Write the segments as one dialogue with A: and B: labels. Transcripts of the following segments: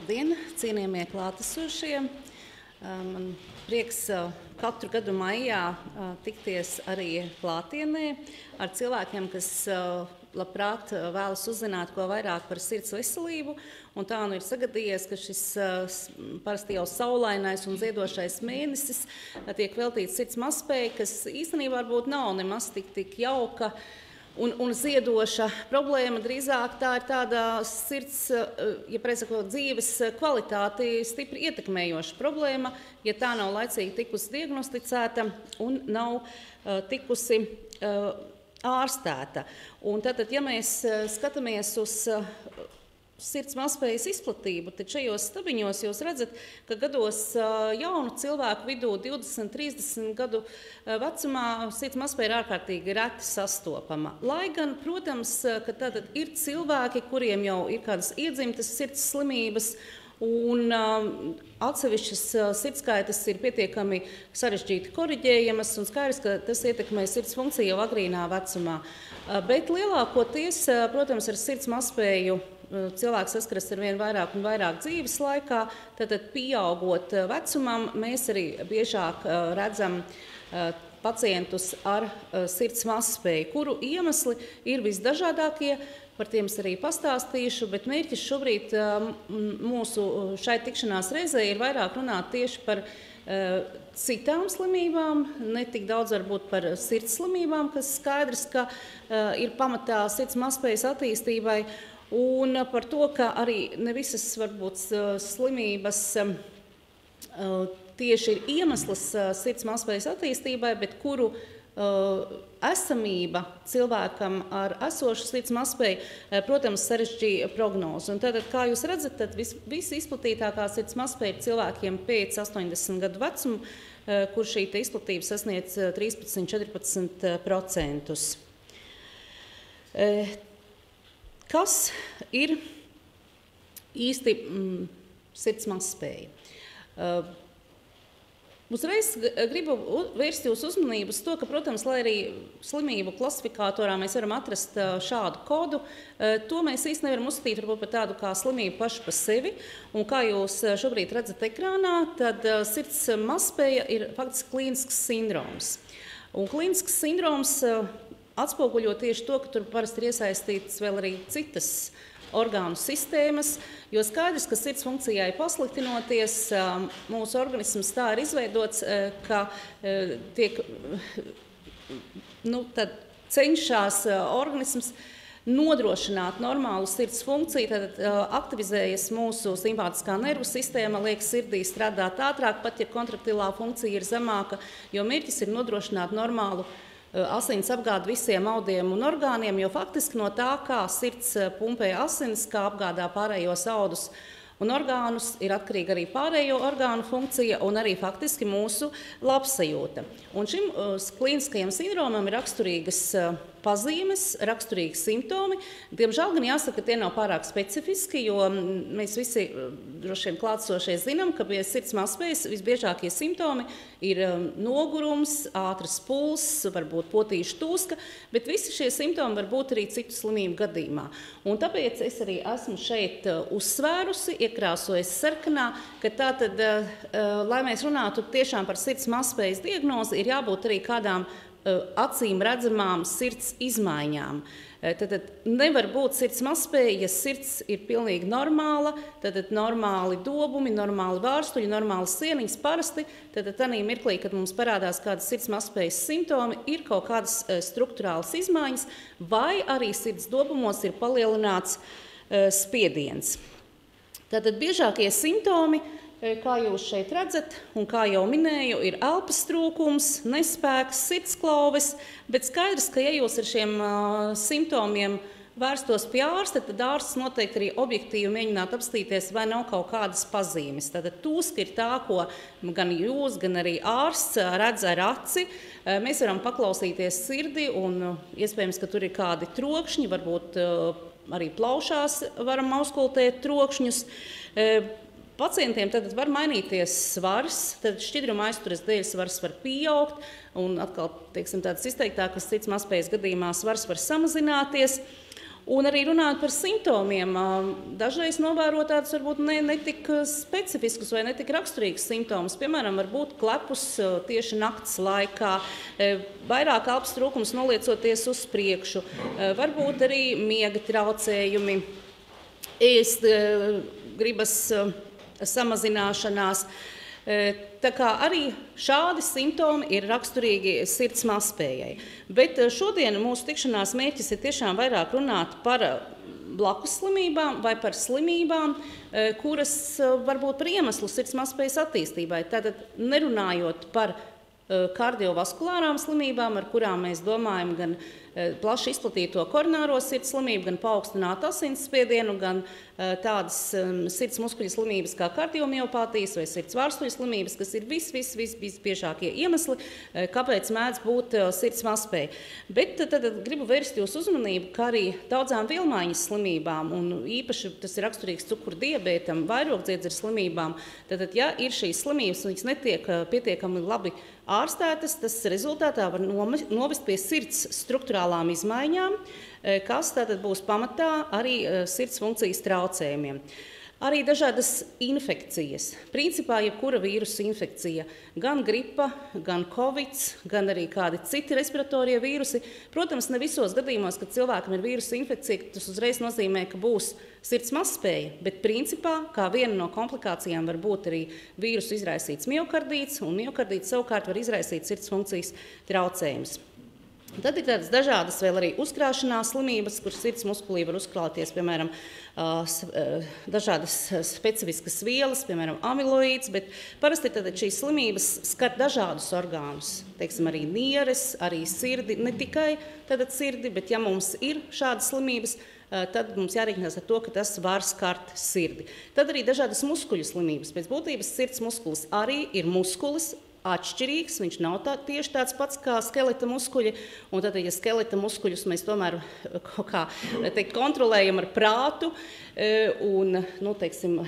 A: Labdien, cienījamie klātesošie! Man prieks katru gadu maijā tikties arī klātienē ar cilvēkiem, kas labprāt vēlas uzzināt ko vairāk par sirds veselību. Un tā nu ir sagadījies, ka šis parasti jau saulainais un ziedošais mēnesis tiek veltīts sirds mazspējai, kas īstenībā varbūt nav nemaz tik jauka un ziedoša problēma. Drīzāk tā ir tāda sirds, ja sakot, dzīves kvalitāti stipri ietekmējoša problēma, ja tā nav laicīgi tikusi diagnosticēta un nav tikusi ārstēta. Un tātad, ja mēs skatāmies uz sirds mazspējas izplatību, tad šajos stabiņos jūs redzat, ka gados jaunu cilvēku vidū 20-30 gadu vecumā sirds mazspēja ir ārkārtīgi reti sastopama. Lai gan, protams, ka tātad ir cilvēki, kuriem jau ir kādas iedzimtas sirds slimības, un atsevišķas sirdskaitas ir pietiekami sarežģīti koriģējamas, un skaidrs, ka tas ietekmē sirds funkciju jau agrīnā vecumā. Bet lielākoties, protams, ar sirds mazspēju cilvēks saskaras ar vien vairāk un vairāk dzīves laikā, tātad pieaugot vecumam, mēs arī biežāk redzam pacientus ar sirds mazspēju, kuru iemesli ir visdažādākie. Par tiem es arī pastāstīšu, bet mērķis šobrīd mūsu šai tikšanās reizē ir vairāk runāt tieši par citām slimībām, ne tik daudz varbūt par sirds slimībām, kas skaidrs, ka ir pamatā sirds mazspējas attīstībai, un par to, ka arī ne visas varbūt slimības tieši ir iemesls sirds mazspējas attīstībai, bet kuru esamība cilvēkam ar esošu sirds mazspēju, protams, sarežģīja prognozi. Un tātad, kā jūs redzat, tad visizplatītākā sirds mazspēja ir cilvēkiem pēc 80 gadu vecumu, kur šī izplatība sasniedz 13–14%. Kas ir īsti sirds mazspēja? Uzreiz gribu vērst jūsu uzmanību uz to, ka, protams, lai arī slimību klasifikatorā mēs varam atrast šādu kodu, to mēs īsti nevaram uzskatīt par tādu kā slimību pašu par sevi. Un kā jūs šobrīd redzat ekrānā, tad sirds mazspēja ir faktiski klīnisks sindroms. Un klīnisks sindroms atspoguļo tieši to, ka tur parasti ir iesaistītas vēl arī citas orgānu sistēmas, jo skaidrs, ka sirds funkcijai pasliktinoties, mūsu organisms tā ir izveidots, ka tiek, tad cenšas organisms nodrošināt normālu sirds funkciju, tad aktivizējas mūsu simpātiskā nervu sistēma, liek sirdī strādāt ātrāk, pat ja kontraktilā funkcija ir zemāka, jo mērķis ir nodrošināt normālu asins apgāda visiem audiem un orgāniem, jo faktiski no tā, kā sirds pumpē asins, kā apgādā pārējos audus un orgānus, ir atkarīga arī pārējo orgānu funkcija un arī faktiski mūsu labsajūta. Un šim klīniskajam sindromam ir raksturīgas pazīmes, raksturīgi simptomi. Diemžēl gan jāsaka, ka tie nav pārāk specifiski, jo mēs visi droši vien klātsošie zinām, ka pie sirds mazspējas visbiežākie simptomi ir nogurums, ātrs pulss, varbūt potīša tūska, bet visi šie simptomi var būt arī citu slimību gadījumā. Un tāpēc es arī esmu šeit uzsvērusi, iekrāsojis sarkanā, ka tātad, lai mēs runātu tiešām par sirds mazspējas diagnozi, ir jābūt arī kādām acīm redzamām sirds izmaiņām. Tad nevar būt sirds mazspēja, ja sirds ir pilnīgi normāla, tad normāli dobumi, normāli vārstuļi, normāli sieniņas parasti, tad tādā mirklī, kad mums parādās kādas sirds mazspējas simptomi, ir kaut kādas struktūrālas izmaiņas, vai arī sirds dobumos ir palielināts spiediens. Tātad biežākie simptomi, kā jūs šeit redzat, un kā jau minēju, ir elpas trūkums, nespēks, sirdsklauves, bet skaidrs, ka ja jūs ar šiem simptomiem vērstos pie ārsta, tad ārsts noteikti arī objektīvi mēģinātu apstīties, vai nav kaut kādas pazīmes. Tātad tūska ir tā, ko gan jūs, gan arī ārsts redz ar aci. Mēs varam paklausīties sirdi, un iespējams, ka tur ir kādi trokšņi, varbūt arī plaušās varam auskultēt trokšņus. Pacientiem tad var mainīties svars, tad šķidruma aizturas dēļ svars var pieaugt, un atkal, teiksim, tādas izteiktākas sirds mazspējas gadījumā svars var samazināties. Un arī runājot par simptomiem, dažreiz novēro tādus varbūt ne tik specifiskus vai ne tik raksturīgus simptomus. Piemēram, var būt klepus tieši nakts laikā, vairāk elpas trūkums noliecoties uz priekšu, varbūt arī miega traucējumi, ēst gribas samazināšanās. Tā kā arī šādi simptomi ir raksturīgi sirds mazspējai. Bet šodien mūsu tikšanās mērķis ir tiešām vairāk runāt par blakus slimībām vai par slimībām, kuras varbūt par iemeslu sirds mazspējas attīstībai. Tātad nerunājot par kardiovaskulārām slimībām, ar kurām mēs domājam gan plaši izplatīto koronāro sirds slimību, gan paaugstinātu asinsspiedienu, gan tādas sirds muskuļu slimības kā kardiomiopātijas vai sirds vārstuļu slimības, kas ir visbiežākie iemesli, kāpēc mēdz būt sirds mazspēja. Bet tad gribu vērst jūsu uzmanību, ka arī daudzām vielmaiņas slimībām, un īpaši tas ir raksturīgs cukuru diabētam, vairogdziedzera slimībām, tad, ja ir šīs slimības, un viņas netiek pietiekami labi ārstētas, tas rezultātā var novest pie sirds struktūrālām izmaiņām, kas tātad būs pamatā arī sirds funkcijas traucējumiem. Arī dažādas infekcijas. Principā, jebkura vīrusa infekcija, gan gripa, gan covid, gan arī kādi citi respiratorie vīrusi. Protams, ne visos gadījumos, kad cilvēkam ir vīrusa infekcija, tas uzreiz nozīmē, ka būs sirds mazspēja, bet principā, kā viena no komplikācijām var būt arī vīrusu izraisīts miokardīts, un miokardīts savukārt var izraisīt sirds funkcijas traucējumus. Tad ir tādas dažādas vēl arī uzkrāšanās slimības, kur sirds muskulī var uzkrāties, piemēram, dažādas specifiskas vielas, piemēram, amiloīds, bet parasti tad šīs slimības skar dažādus orgānus, teiksim, arī nieres, arī sirdi, ne tikai tad sirdi, bet ja mums ir šādas slimības, tad mums jārēķinās ar to, ka tas var skart sirdi. Tad arī dažādas muskuļu slimības. Pēc būtības sirds muskulis arī ir muskulis, atšķirīgs, viņš nav tieši tāds pats kā skeleta muskuļi, un tad, ja skeleta muskuļus mēs tomēr kaut kā kontrolējam ar prātu, un, teiksim,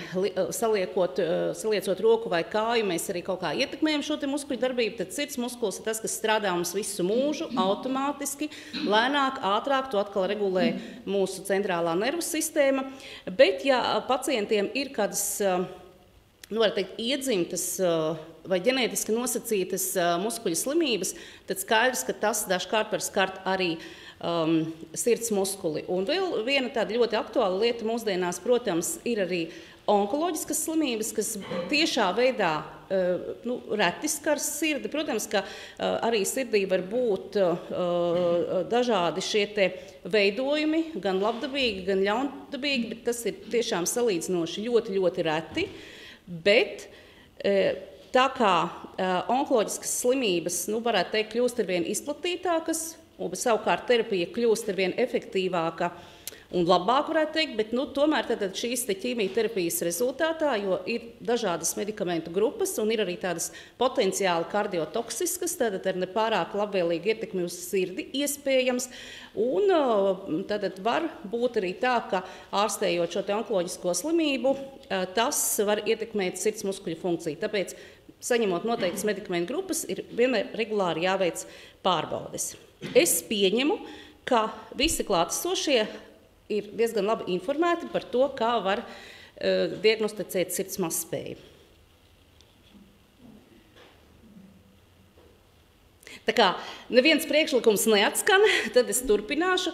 A: saliecot roku vai kāju, mēs arī kaut kā ietekmējam šo te muskuļu darbību, tad sirds muskulis ir tas, kas strādā mums visu mūžu, automātiski, lēnāk, ātrāk, to atkal regulē mūsu centrālā nervu sistēma, bet, ja pacientiem ir kādas, var teikt, iedzimtas vai ģenētiski nosacītas muskuļu slimības, tad skaidrs, ka tas dažkārt var skart arī sirds muskuli. Un vēl viena tāda ļoti aktuāla lieta mūsdienās, protams, ir arī onkoloģiskas slimības, kas tiešā veidā reti skars sirdi. Protams, ka arī sirdī var būt dažādi šie te veidojumi, gan labdabīgi, gan ļaundabīgi, bet tas ir tiešām salīdzinoši ļoti, ļoti reti. Bet tā kā onkoloģiskas slimības, varētu teikt, kļūst arvien izplatītākas, un savukārt terapija kļūst arvien efektīvāka un labāk, varētu teikt, bet tomēr šīs ķīmijterapijas rezultātā, jo ir dažādas medikamentu grupas un ir arī tādas potenciāli kardiotoksiskas, tad ar nepārāk labvēlīgu ietekmi uz sirdi iespējams, un tad var būt arī tā, ka ārstējot šo te onkoloģisko slimību, tas var ietekmēt sirds muskuļu funkciju. Tāpēc, saņemot noteiktas medikamentu grupas, ir vienmēr regulāri jāveic pārbaudes. Es pieņemu, ka visi klātesošie ir diezgan labi informēti par to, kā var diagnosticēt sirds mazspēju. Tā kā neviens priekšlikums neatskan, tad es turpināšu.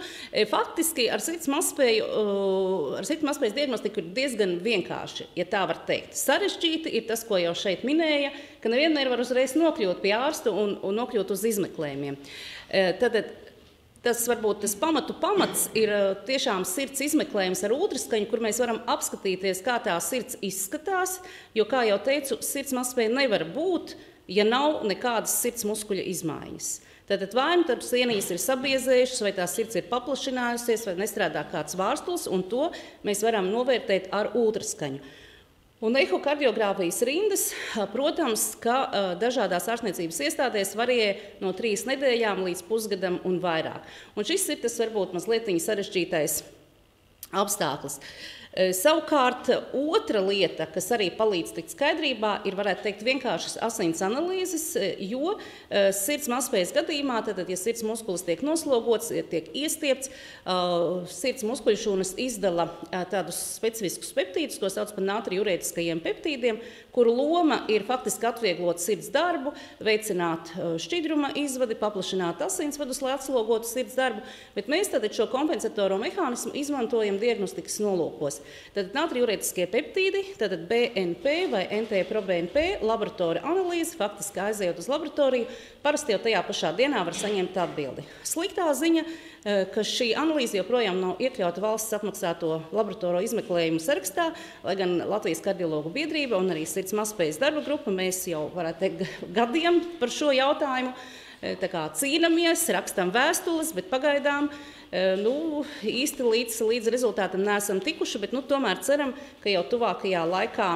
A: Faktiski ar sirds mazspējas diagnostiku ir diezgan vienkārši, ja tā var teikt. Sarežģīti ir tas, ko jau šeit minēja, ka nevienmēr var uzreiz nokļūt pie ārsta un nokļūt uz izmeklējumiem. Tas varbūt tas pamats ir tiešām sirds izmeklējums ar ultraskaņu, kur mēs varam apskatīties, kā tā sirds izskatās, jo, kā jau teicu, sirds mazspēja nevar būt, ja nav nekādas sirds muskuļa izmaiņas. Tātad vai nu tad sienijas ir sabiezējušas, vai tā sirds ir paplašinājusies, vai nestrādā kāds vārstuls, un to mēs varam novērtēt ar ultraskaņu. Un ehokardiogrāfijas rindas, protams, ka dažādās ārstniecības iestādēs varie no 3 nedēļām līdz pusgadam un vairāk. Un šis ir tas varbūt mazliet sarežģītais apstākļus. Savukārt, otra lieta, kas arī palīdz tikt skaidrībā, ir, varētu teikt, vienkāršas asins analīzes, jo sirds mazspējas gadījumā, tad, ja sirds muskulis tiek noslogots, tiek iestiepts, sirds muskuļšūnas izdala tādus specifiskus peptīdus, ko sauc par natriurētiskajiem peptīdiem, kuru loma ir faktiski atvieglot sirds darbu, veicināt šķidruma izvadi, paplašināt asinsvadus, lai atslogotu sirds darbu, bet mēs tad šo kompensatoro mehānismu izmantojam diagnostikas nolūkos. Tad natriurētiskie peptīdi, tad BNP vai NT-proBNP laboratorija analīze, faktiski aizejot uz laboratoriju, parasti jau tajā pašā dienā var saņemt atbildi. Sliktā ziņa, ka šī analīze joprojām nav iekļauta valsts apmaksāto laboratoriju izmeklējumu sarakstā, lai gan Latvijas kardiologu biedrība un arī sirds mazspējas darba grupa, mēs jau varētu teikt gadiem par šo jautājumu cīnamies, rakstam vēstules, bet pagaidām īsti līdz rezultātam neesam tikuši, bet tomēr ceram, ka jau tuvākajā laikā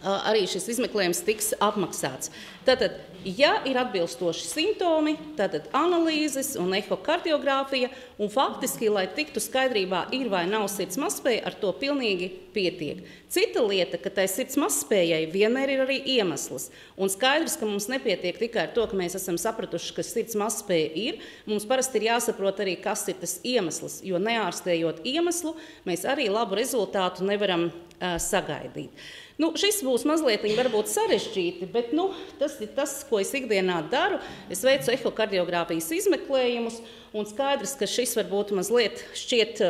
A: arī šis izmeklējums tiks apmaksāts. Tātad, ja ir atbilstoši simptomi, tātad analīzes un ehokardiogrāfija, un faktiski, lai tiktu skaidrībā, ir vai nav sirds mazspēja, ar to pilnīgi pietiek. Cita lieta, ka tai sirds mazspējai vienmēr ir arī iemesls. Un skaidrs, ka mums nepietiek tikai ar to, ka mēs esam sapratuši, ka sirds mazspēja ir, mums parasti ir jāsaprot arī, kas ir tas iemesls, jo neārstējot iemeslu, mēs arī labu rezultātu nevaram sagaidīt. Šis būs mazliet varbūt sarežģīti, bet tas ir tas, ko es ikdienā daru. Es veicu ehokardiogrāfijas izmeklējumus, un skaidrs, ka šis varbūt mazliet šķiet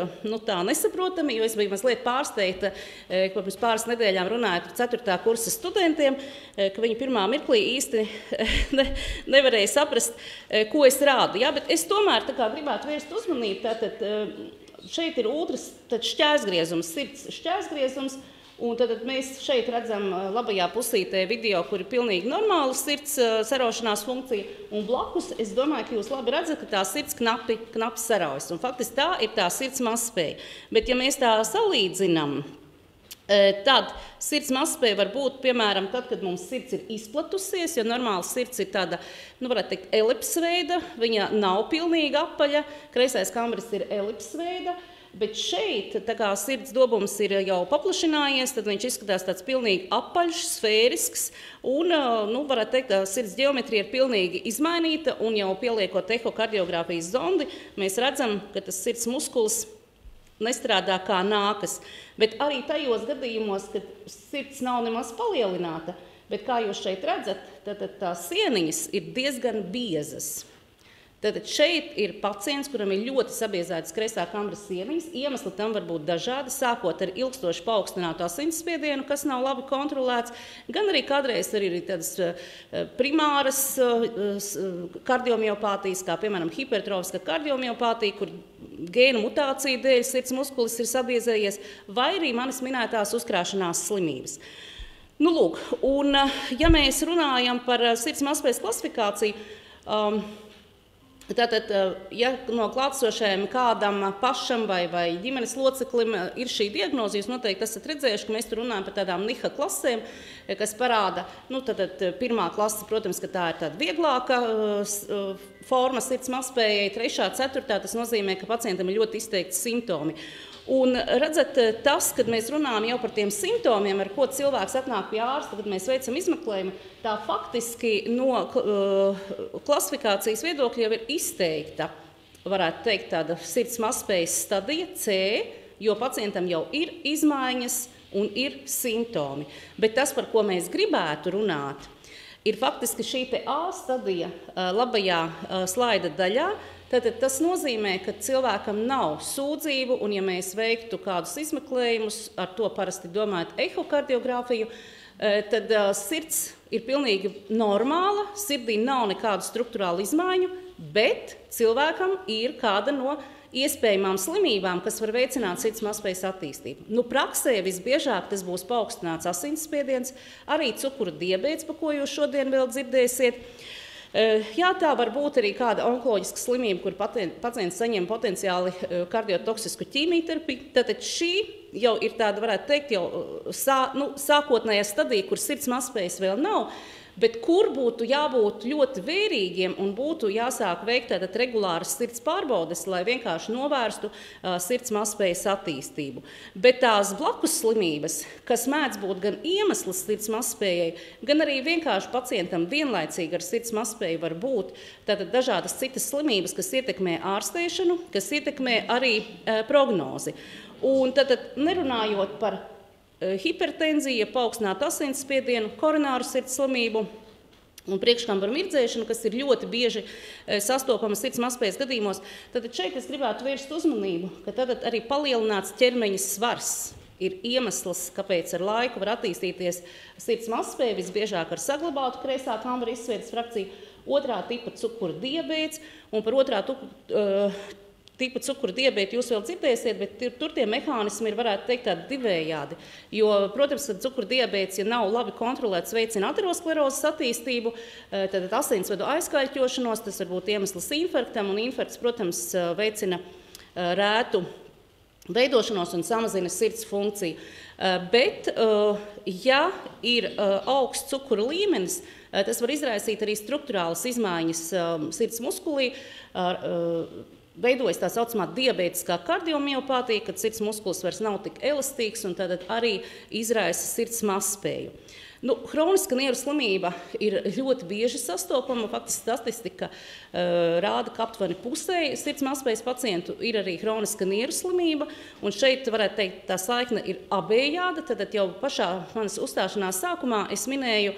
A: tā nesaprotami, jo es biju mazliet pārsteigta, ka pirms pāris nedēļām runājot ar 4. kursa studentiem, ka viņi pirmā mirklī īsti nevarēja saprast, ko es rādu. Ja, bet es tomēr gribētu vērst uzmanību, tātad šeit ir ultras šķērsgriezums, sirds šķērsgriezums. Un tad mēs šeit redzam labajā pusītē video, kur ir pilnīgi normāla sirds saraušanās funkcija. Un blakus, es domāju, ka jūs labi redzat, ka tā sirds knapi saraujas. Un faktiski tā ir tā sirds mazspēja. Bet ja mēs tā salīdzinām, tad sirds mazspēja var būt, piemēram, tad, kad mums sirds ir izplatusies, jo normāli sirds ir tāda, varētu teikt, elipsveida, viņa nav pilnīgi apaļa, kreisais kambris ir elipsveida. Bet šeit, tā kā sirds dobums ir jau paplašinājies, tad viņš izskatās tāds pilnīgi apaļš, sfērisks, un, varētu teikt, sirds ģeometrija ir pilnīgi izmainīta, un jau pieliekot ehokardiogrāfijas zondi, mēs redzam, ka tas sirds muskulis nestrādā kā nākas. Bet arī tajos gadījumos, kad sirds nav nemaz palielināta, bet kā jūs šeit redzat, tad tās sieniņas ir diezgan biezas. Tātad šeit ir pacients, kuram ir ļoti sabiezētas kreisā kambra sieniņas. Iemesli tam var būt dažādi, sākot ar ilgstoši paaugstinātu asinsspiedienu, kas nav labi kontrolēts, gan arī kādreiz arī ir tādas primāras kardiomiopātijas, kā piemēram hipertrofiska kardiomiopātija, kur gēnu mutāciju dēļ sirds muskulis ir sabiezējies, vai arī manis minētās uzkrāšanās slimības. Lūk, un ja mēs runājam par sirds mazspējas klasifikāciju, tātad, ja no klātsošajiem kādam pašam vai ģimenes loceklim ir šī diagnoze, jūs noteikti esat redzējuši, ka mēs tur runājam par tādām NIHA klasēm, kas parāda, tātad pirmā klase, protams, ka tā ir tāda vieglāka forma sirds mazspējai, 3., 4. tas nozīmē, ka pacientam ir ļoti izteikti simptomi. Un redzat, tas, kad mēs runājam jau par tiem simptomiem, ar ko cilvēks atnāk pie ārsta, kad mēs veicam izmeklējumu, tā faktiski no klasifikācijas viedokļa jau ir izteikta, varētu teikt, tāda sirds mazspējas stadija C, jo pacientam jau ir izmaiņas un ir simptomi. Bet tas, par ko mēs gribētu runāt, ir faktiski šī te A stadija labajā slaida daļā. Tātad tas nozīmē, ka cilvēkam nav sūdzību, un ja mēs veiktu kādus izmeklējumus, ar to parasti domājot ehokardiogrāfiju, tad sirds ir pilnīgi normāla, sirdī nav nekādu struktūrālu izmaiņu, bet cilvēkam ir kāda no iespējamām slimībām, kas var veicināt sirds mazspējas attīstību. Praksē visbiežāk tas būs paaugstināts asinsspiediens, arī cukura diabēts, pa ko jūs šodien vēl dzirdēsiet. Jā, tā var būt arī kāda onkoloģiska slimība, kur pacients saņem potenciāli kardiotoksisku ķīmijterapiju. Tātad šī jau ir tāda, varētu teikt, jau sākotnējā stadija, kur sirds mazspējas vēl nav. Bet kur būtu jābūt ļoti vērīgiem un būtu jāsāk veikt regulāras sirds pārbaudes, lai vienkārši novērstu sirds mazspējas attīstību. Bet tās blakus slimības, kas mēdz būt gan iemesls sirds mazspējai, gan arī vienkārši pacientam vienlaicīgi ar sirds mazspēju var būt dažādas citas slimības, kas ietekmē ārstēšanu, kas ietekmē arī prognozi. Un tad nerunājot par hipertenzija, paaugstinātu asinsspiedienu, koronāru sirds slimību un priekškambara mirdzēšanu, kas ir ļoti bieži sastopama sirds mazspējas gadījumos, tad šeit es gribētu vērst uzmanību, ka tad arī palielināts ķermeņa svars ir iemesls, kāpēc ar laiku var attīstīties sirds mazspēja, visbiežāk ar saglabātu kreisā kambara izsviedes frakciju, otrā tipa cukura diabēts, un par otrā tipa cukura diabētu jūs vēl dzirdēsiet, bet tur tie mehānismi ir, varētu teikt, tādi divējādi. Jo, protams, ka cukura diabēts, ja nav labi kontrolēts, veicina aterosklerozes attīstību, tad asinsvadu aizkaļķošanos, tas var būt iemesls infarktam, un infarkts, protams, veicina rētu veidošanos un samazina sirds funkciju. Bet, ja ir augsts cukura līmenis, tas var izraisīt arī struktūrālas izmaiņas sirds muskulī, veidojas tā saucamā diabētiskā kardiomiopātija, kad sirds muskulis vairs nav tik elastīgs un tad arī izraisa sirds mazspēju. Hroniska nieru slimība ir ļoti bieži sastopama. Faktiski statistika rāda, ka aptuveni pusē sirds mazspējas pacientu ir arī hroniska nieru slimība. Un šeit, varētu teikt, tā saikne ir abējāda. Tad jau pašā manas uzstāšanās sākumā es minēju,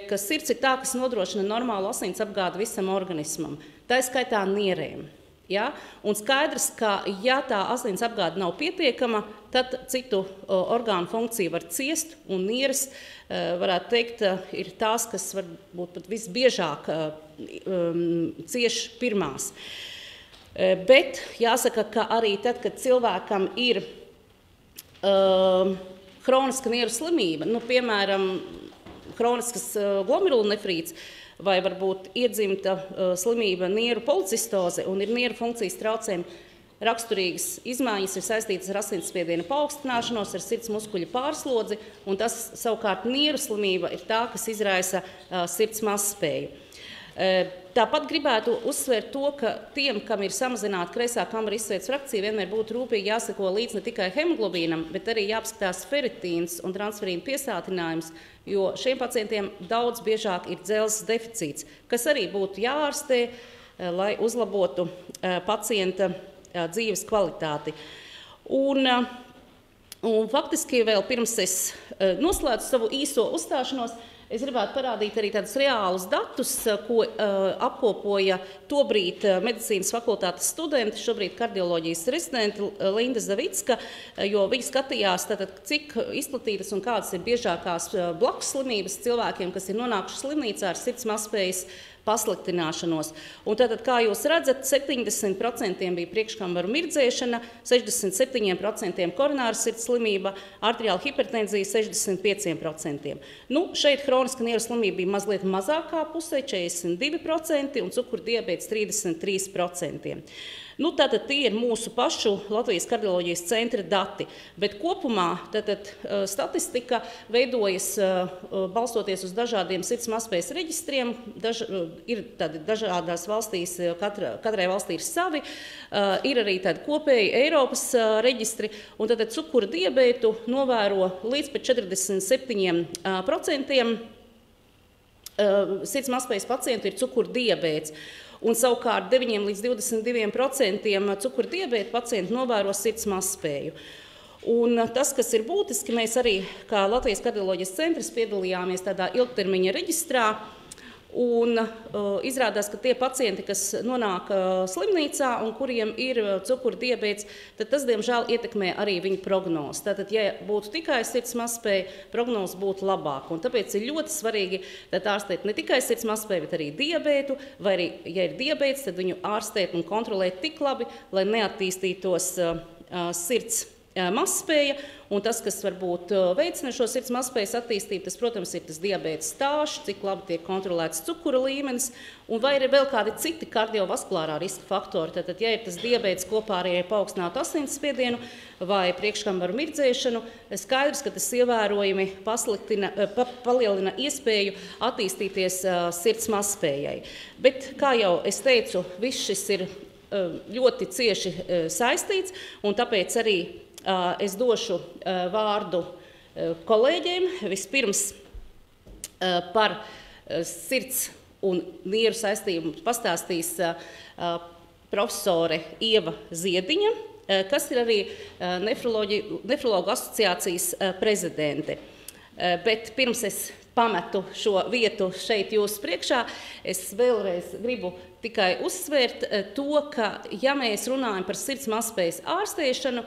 A: ka sirds ir tā, kas nodrošina normālu asins apgādi visam organismam. Tā skaitā nierēm. Ja? Un skaidrs, ka ja tā asins apgāde nav pietiekama, tad citu orgānu funkcija var ciest, un nieres, varētu teikt, ir tās, kas varbūt pat visbiežāk cieš pirmās. Bet jāsaka, ka arī tad, kad cilvēkam ir hroniska nieru slimība, piemēram, hroniskas glomerulonefrīts, vai varbūt iedzimta slimība nieru policistoze un ir nieru funkcijas traucējumi, raksturīgas izmaiņas ir saistītas ar asinsspiediena paaugstināšanos, ar sirds muskuļu pārslodzi, un tas savukārt nieru slimība ir tā, kas izraisa sirds mazspēju. Tāpat gribētu uzsvērt to, ka tiem, kam ir samazināta kreisā kambara izsviedes frakcija, vienmēr būtu rūpīgi jāseko līdz ne tikai hemoglobīnam, bet arī jāapskatās feritīns un transferīna piesātinājums, jo šiem pacientiem daudz biežāk ir dzelzs deficīts, kas arī būtu jāārstē, lai uzlabotu pacienta dzīves kvalitāti. Un faktiski vēl pirms es noslēdzu savu īso uzstāšanos, es gribētu parādīt arī tādus reālus datus, ko apkopoja tobrīd medicīnas fakultātes studenti, šobrīd kardioloģijas rezidenti Linda Zavicka, jo viņi skatījās, cik izplatītas un kādas ir biežākās blakus slimības cilvēkiem, kas ir nonākuši slimnīcā ar sirds mazspējas pasliktināšanos. Un tātad, kā jūs redzat, 70% bija priekškambaru mirdzēšana, 67% koronāra sirds slimība, arteriāla hipertenzija 65%. Šeit hroniska nieru slimība bija mazliet mazākā pusē, 42%, un cukurdiabēts 33%. Tātad tie ir mūsu pašu Latvijas kardioloģijas centra dati, bet kopumā statistika veidojas balstoties uz dažādiem sirds mazspējas reģistriem. Ir dažādās valstīs, katrai valstī ir savi, ir arī tādi kopēji Eiropas reģistri, un tad cukura diabētu novēro līdz pat 47% sirds mazspējas pacientu ir cukura diabēts. Un savukārt 9 līdz 22% cukura diabēta pacientu novēro sirds mazspēju. Un tas, kas ir būtiski, mēs arī kā Latvijas kardioloģijas centrs piedalījāmies tādā ilgtermiņa reģistrā. Un izrādās, ka tie pacienti, kas nonāk slimnīcā un kuriem ir cukura diabēts, tad tas, diemžēl, ietekmē arī viņu prognozi. Tātad, ja būtu tikai sirds mazspēja, prognoze būtu labāka. Un tāpēc ir ļoti svarīgi ārstēt ne tikai sirds mazspēju, bet arī diabētu, vai arī, ja ir diabēts, tad viņu ārstēt un kontrolēt tik labi, lai neattīstītos sirds mazspēja, un tas, kas varbūt veicina šo sirds mazspējas attīstību, tas, protams, ir tas diabēta stāsts, cik labi tiek kontrolēts cukura līmenis, un vai ir vēl kādi citi kardiovaskulārā riska faktori. Tātad, ja ir tas diabēts kopā arī ar paaugstinātu asinsspiedienu vai priekškambaru mirdzēšanu, skaidrs, ka tas ievērojami palielina iespēju attīstīties sirds mazspējai. Bet, kā jau es teicu, viss šis ir ļoti cieši saistīts, un tāpēc arī es došu vārdu kolēģiem. Vispirms par sirds un nieru saistību pastāstīs profesore Ieva Ziediņa, kas ir arī nefrologu asociācijas prezidente. Bet pirms es pametu šo vietu šeit jūsu priekšā, es vēlreiz gribu tikai uzsvērt to, ka, ja mēs runājam par sirds mazspējas ārstēšanu,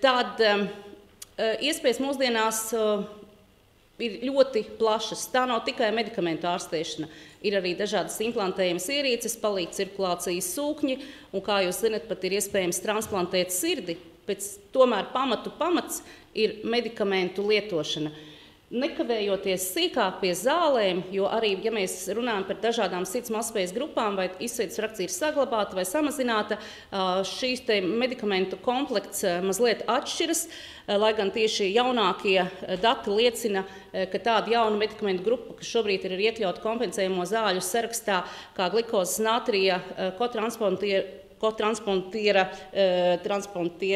A: tad iespējas mūsdienās ir ļoti plašas. Tā nav tikai medikamentu ārstēšana. Ir arī dažādas implantējamas ierīces, palīdz cirkulācijas sūkņi, un, kā jūs zinat, pat ir iespējams transplantēt sirdi, bet tomēr pamats ir medikamentu lietošana. Nekavējoties sīkāk pie zālēm, jo arī, ja mēs runājam par dažādām sirds mazspējas grupām, vai izsveidas frakcija ir saglabāta vai samazināta, šīs te medikamentu komplekts mazliet atšķiras, lai gan tieši jaunākie dati liecina, ka tāda jauna medikamentu grupa, kas šobrīd ir iekļauta kompensējamo zāļu sarakstā, kā glikozes natrija,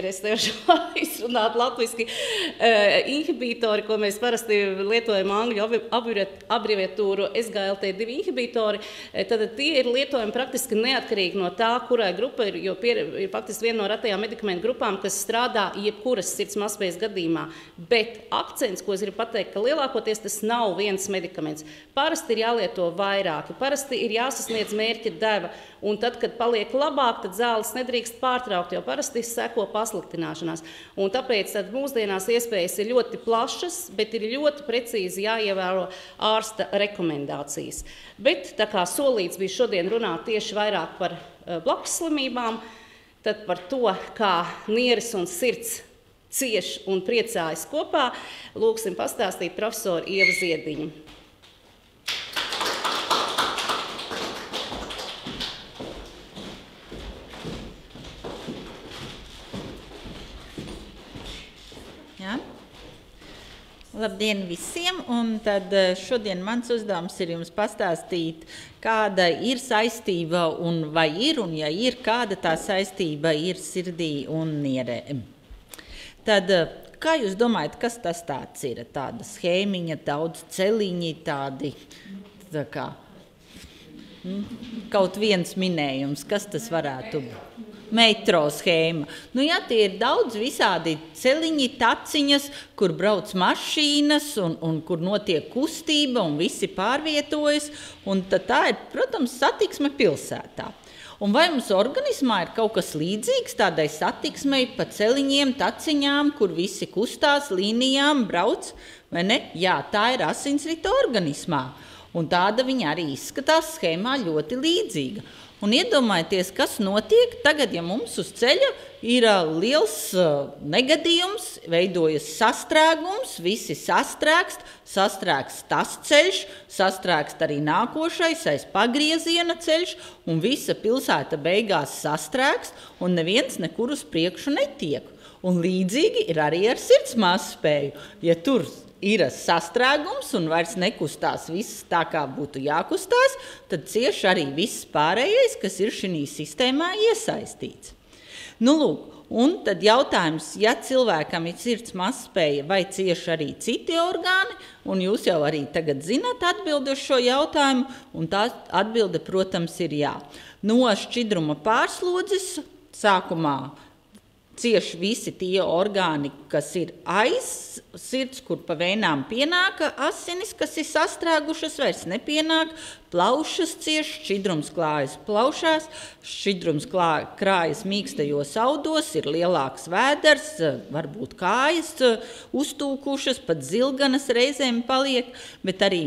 A: es nevaru izrunāt latviski, inhibitori, ko mēs parasti lietojam angļu abreviatūru SGLT2 inhibitori, tad tie ir lietojami praktiski neatkarīgi no tā, kurai grupa ir, jo ir faktiski viena no retajām medikamentu grupām, kas strādā jebkuras sirds mazspējas gadījumā. Bet akcents, ko es gribu pateikt, ka lielākoties tas nav viens medikaments. Parasti ir jālieto vairāki, parasti ir jāsasniedz mērķa deva, un tad, kad paliek labāk, tad zāles nedrīkst pārtraukt, jo parasti seko pasliktināšanās. Un tāpēc mūsdienās iespējas ir ļoti plašas, bet ir ļoti precīzi jāievēro ārsta rekomendācijas. Bet tā kā solīts bija šodien runāt tieši vairāk par blakus slimībām, tad par to, kā nieres un sirds cieš un priecājas kopā, lūksim pastāstīt profesoru Ievu Ziediņu.
B: Labdien visiem, un tad šodien mans uzdevums ir jums pastāstīt, kāda ir saistība, un vai ir, un ja ir, kāda tā saistība ir sirdī un nierē. Tad, kā jūs domājat, kas tas tāds ir? Tāda schēmiņa, daudz celiņi, tādi, tā kā, kaut viens minējums, kas tas varētu būt? Metro schēma. Nu, jā, tie ir daudz visādi celiņi, taciņas, kur brauc mašīnas un kur notiek kustība un visi pārvietojas. Un tad tā ir, protams, satiksme pilsētā. Un vai mums organismā ir kaut kas līdzīgs tādai satiksmei pa celiņiem, taciņām, kur visi kustās, līnijām brauc, vai ne? Jā, tā ir asinsrita organismā. Un tāda viņa arī izskatās schēmā ļoti līdzīga. Un iedomājieties, kas notiek tagad, ja mums uz ceļa ir liels negadījums, veidojas sastrēgums, visi sastrēgst tas ceļš, sastrēgst arī nākošais aiz pagrieziena ceļš, un visa pilsēta beigās sastrēgst, un neviens nekur uz priekšu netiek. Un līdzīgi ir arī ar sirds mazspēju. Ja tur ir sastrēgums un vairs nekustās viss tā, kā būtu jākustās, tad cieši arī viss pārējais, kas ir šī sistēmā iesaistīts. Nu, lūk, un tad jautājums, ja cilvēkam ir sirds mazspēja, vai cieši arī citi orgāni, un jūs jau arī tagad zināt atbildi uz šo jautājumu, un tā atbilde, protams, ir jā. No šķidruma pārslodzes sākumā cieši visi tie orgāni, kas ir aiz sirds, kur pa vēnām pienāka asinis, kas ir sastrēgušas, vairs nepienāk, plaušas cieši, šķidrums klājas plaušās, šķidrums krājas mīkstajos audos, ir lielāks vēders, varbūt kājas uztūkušas, pat zilganas reizēm paliek, bet arī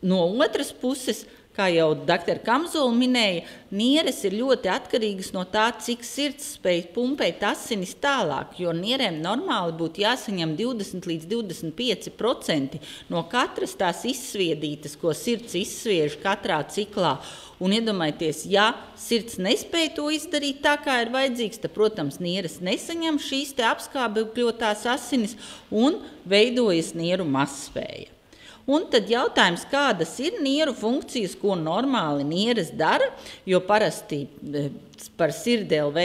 B: no otras puses, kā jau dr. Kamzola minēja, nieres ir ļoti atkarīgas no tā, cik sirds spēj pumpēt asinis tālāk, jo nierēm normāli būtu jāsaņem 20 līdz 25% no katras tās izsviedītas, ko sirds izsviež katrā ciklā. Un iedomājieties, ja sirds nespēja to izdarīt tā, kā ir vajadzīgs, tad, protams, nieres nesaņem šīs te apskābekļotās asinis un veidojas nieru mazspēja. Un tad jautājums, kādas ir nieru funkcijas, ko normāli nieres dara, jo parasti par SirdLV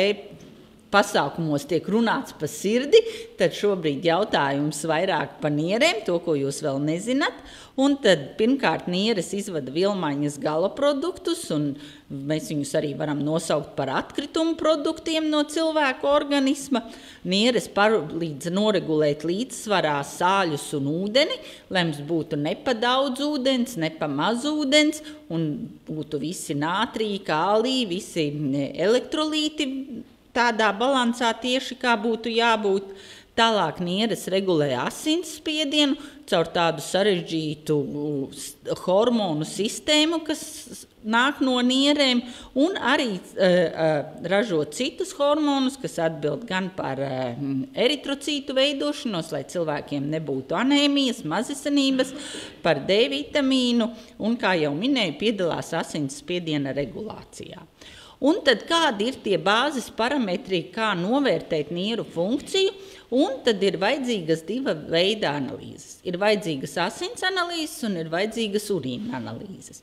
B: pasākumos tiek runāts par sirdi, tad šobrīd jautājums vairāk par nierēm, to, ko jūs vēl nezināt. Un tad pirmkārt nieres izvada vilmaņas galaproduktus, un mēs viņus arī varam nosaukt par atkritumu produktiem no cilvēka organisma. Nieres palīdz noregulēt līdzsvarā sāļus un ūdeni, lai mums būtu ne pa daudz ūdens, ne pa maz ūdens, un būtu visi nātrija, kālija, visi elektrolīti tādā balansā tieši kā būtu jābūt. Tālāk nieres regulē asinsspiedienu caur tādu sarežģītu hormonu sistēmu, kas nāk no nierēm, un arī ražo citus hormonus, kas atbild gan par eritrocītu veidošanos, lai cilvēkiem nebūtu anēmijas, mazisenības, par D vitamīnu, un, kā jau minēju, piedalās asinsspiediena regulācijā. Un tad kādi ir tie bāzes parametri, kā novērtēt nieru funkciju? Un tad ir vajadzīgas diva veida analīzes. Ir vajadzīgas asins analīzes un ir vajadzīgas urīna analīzes.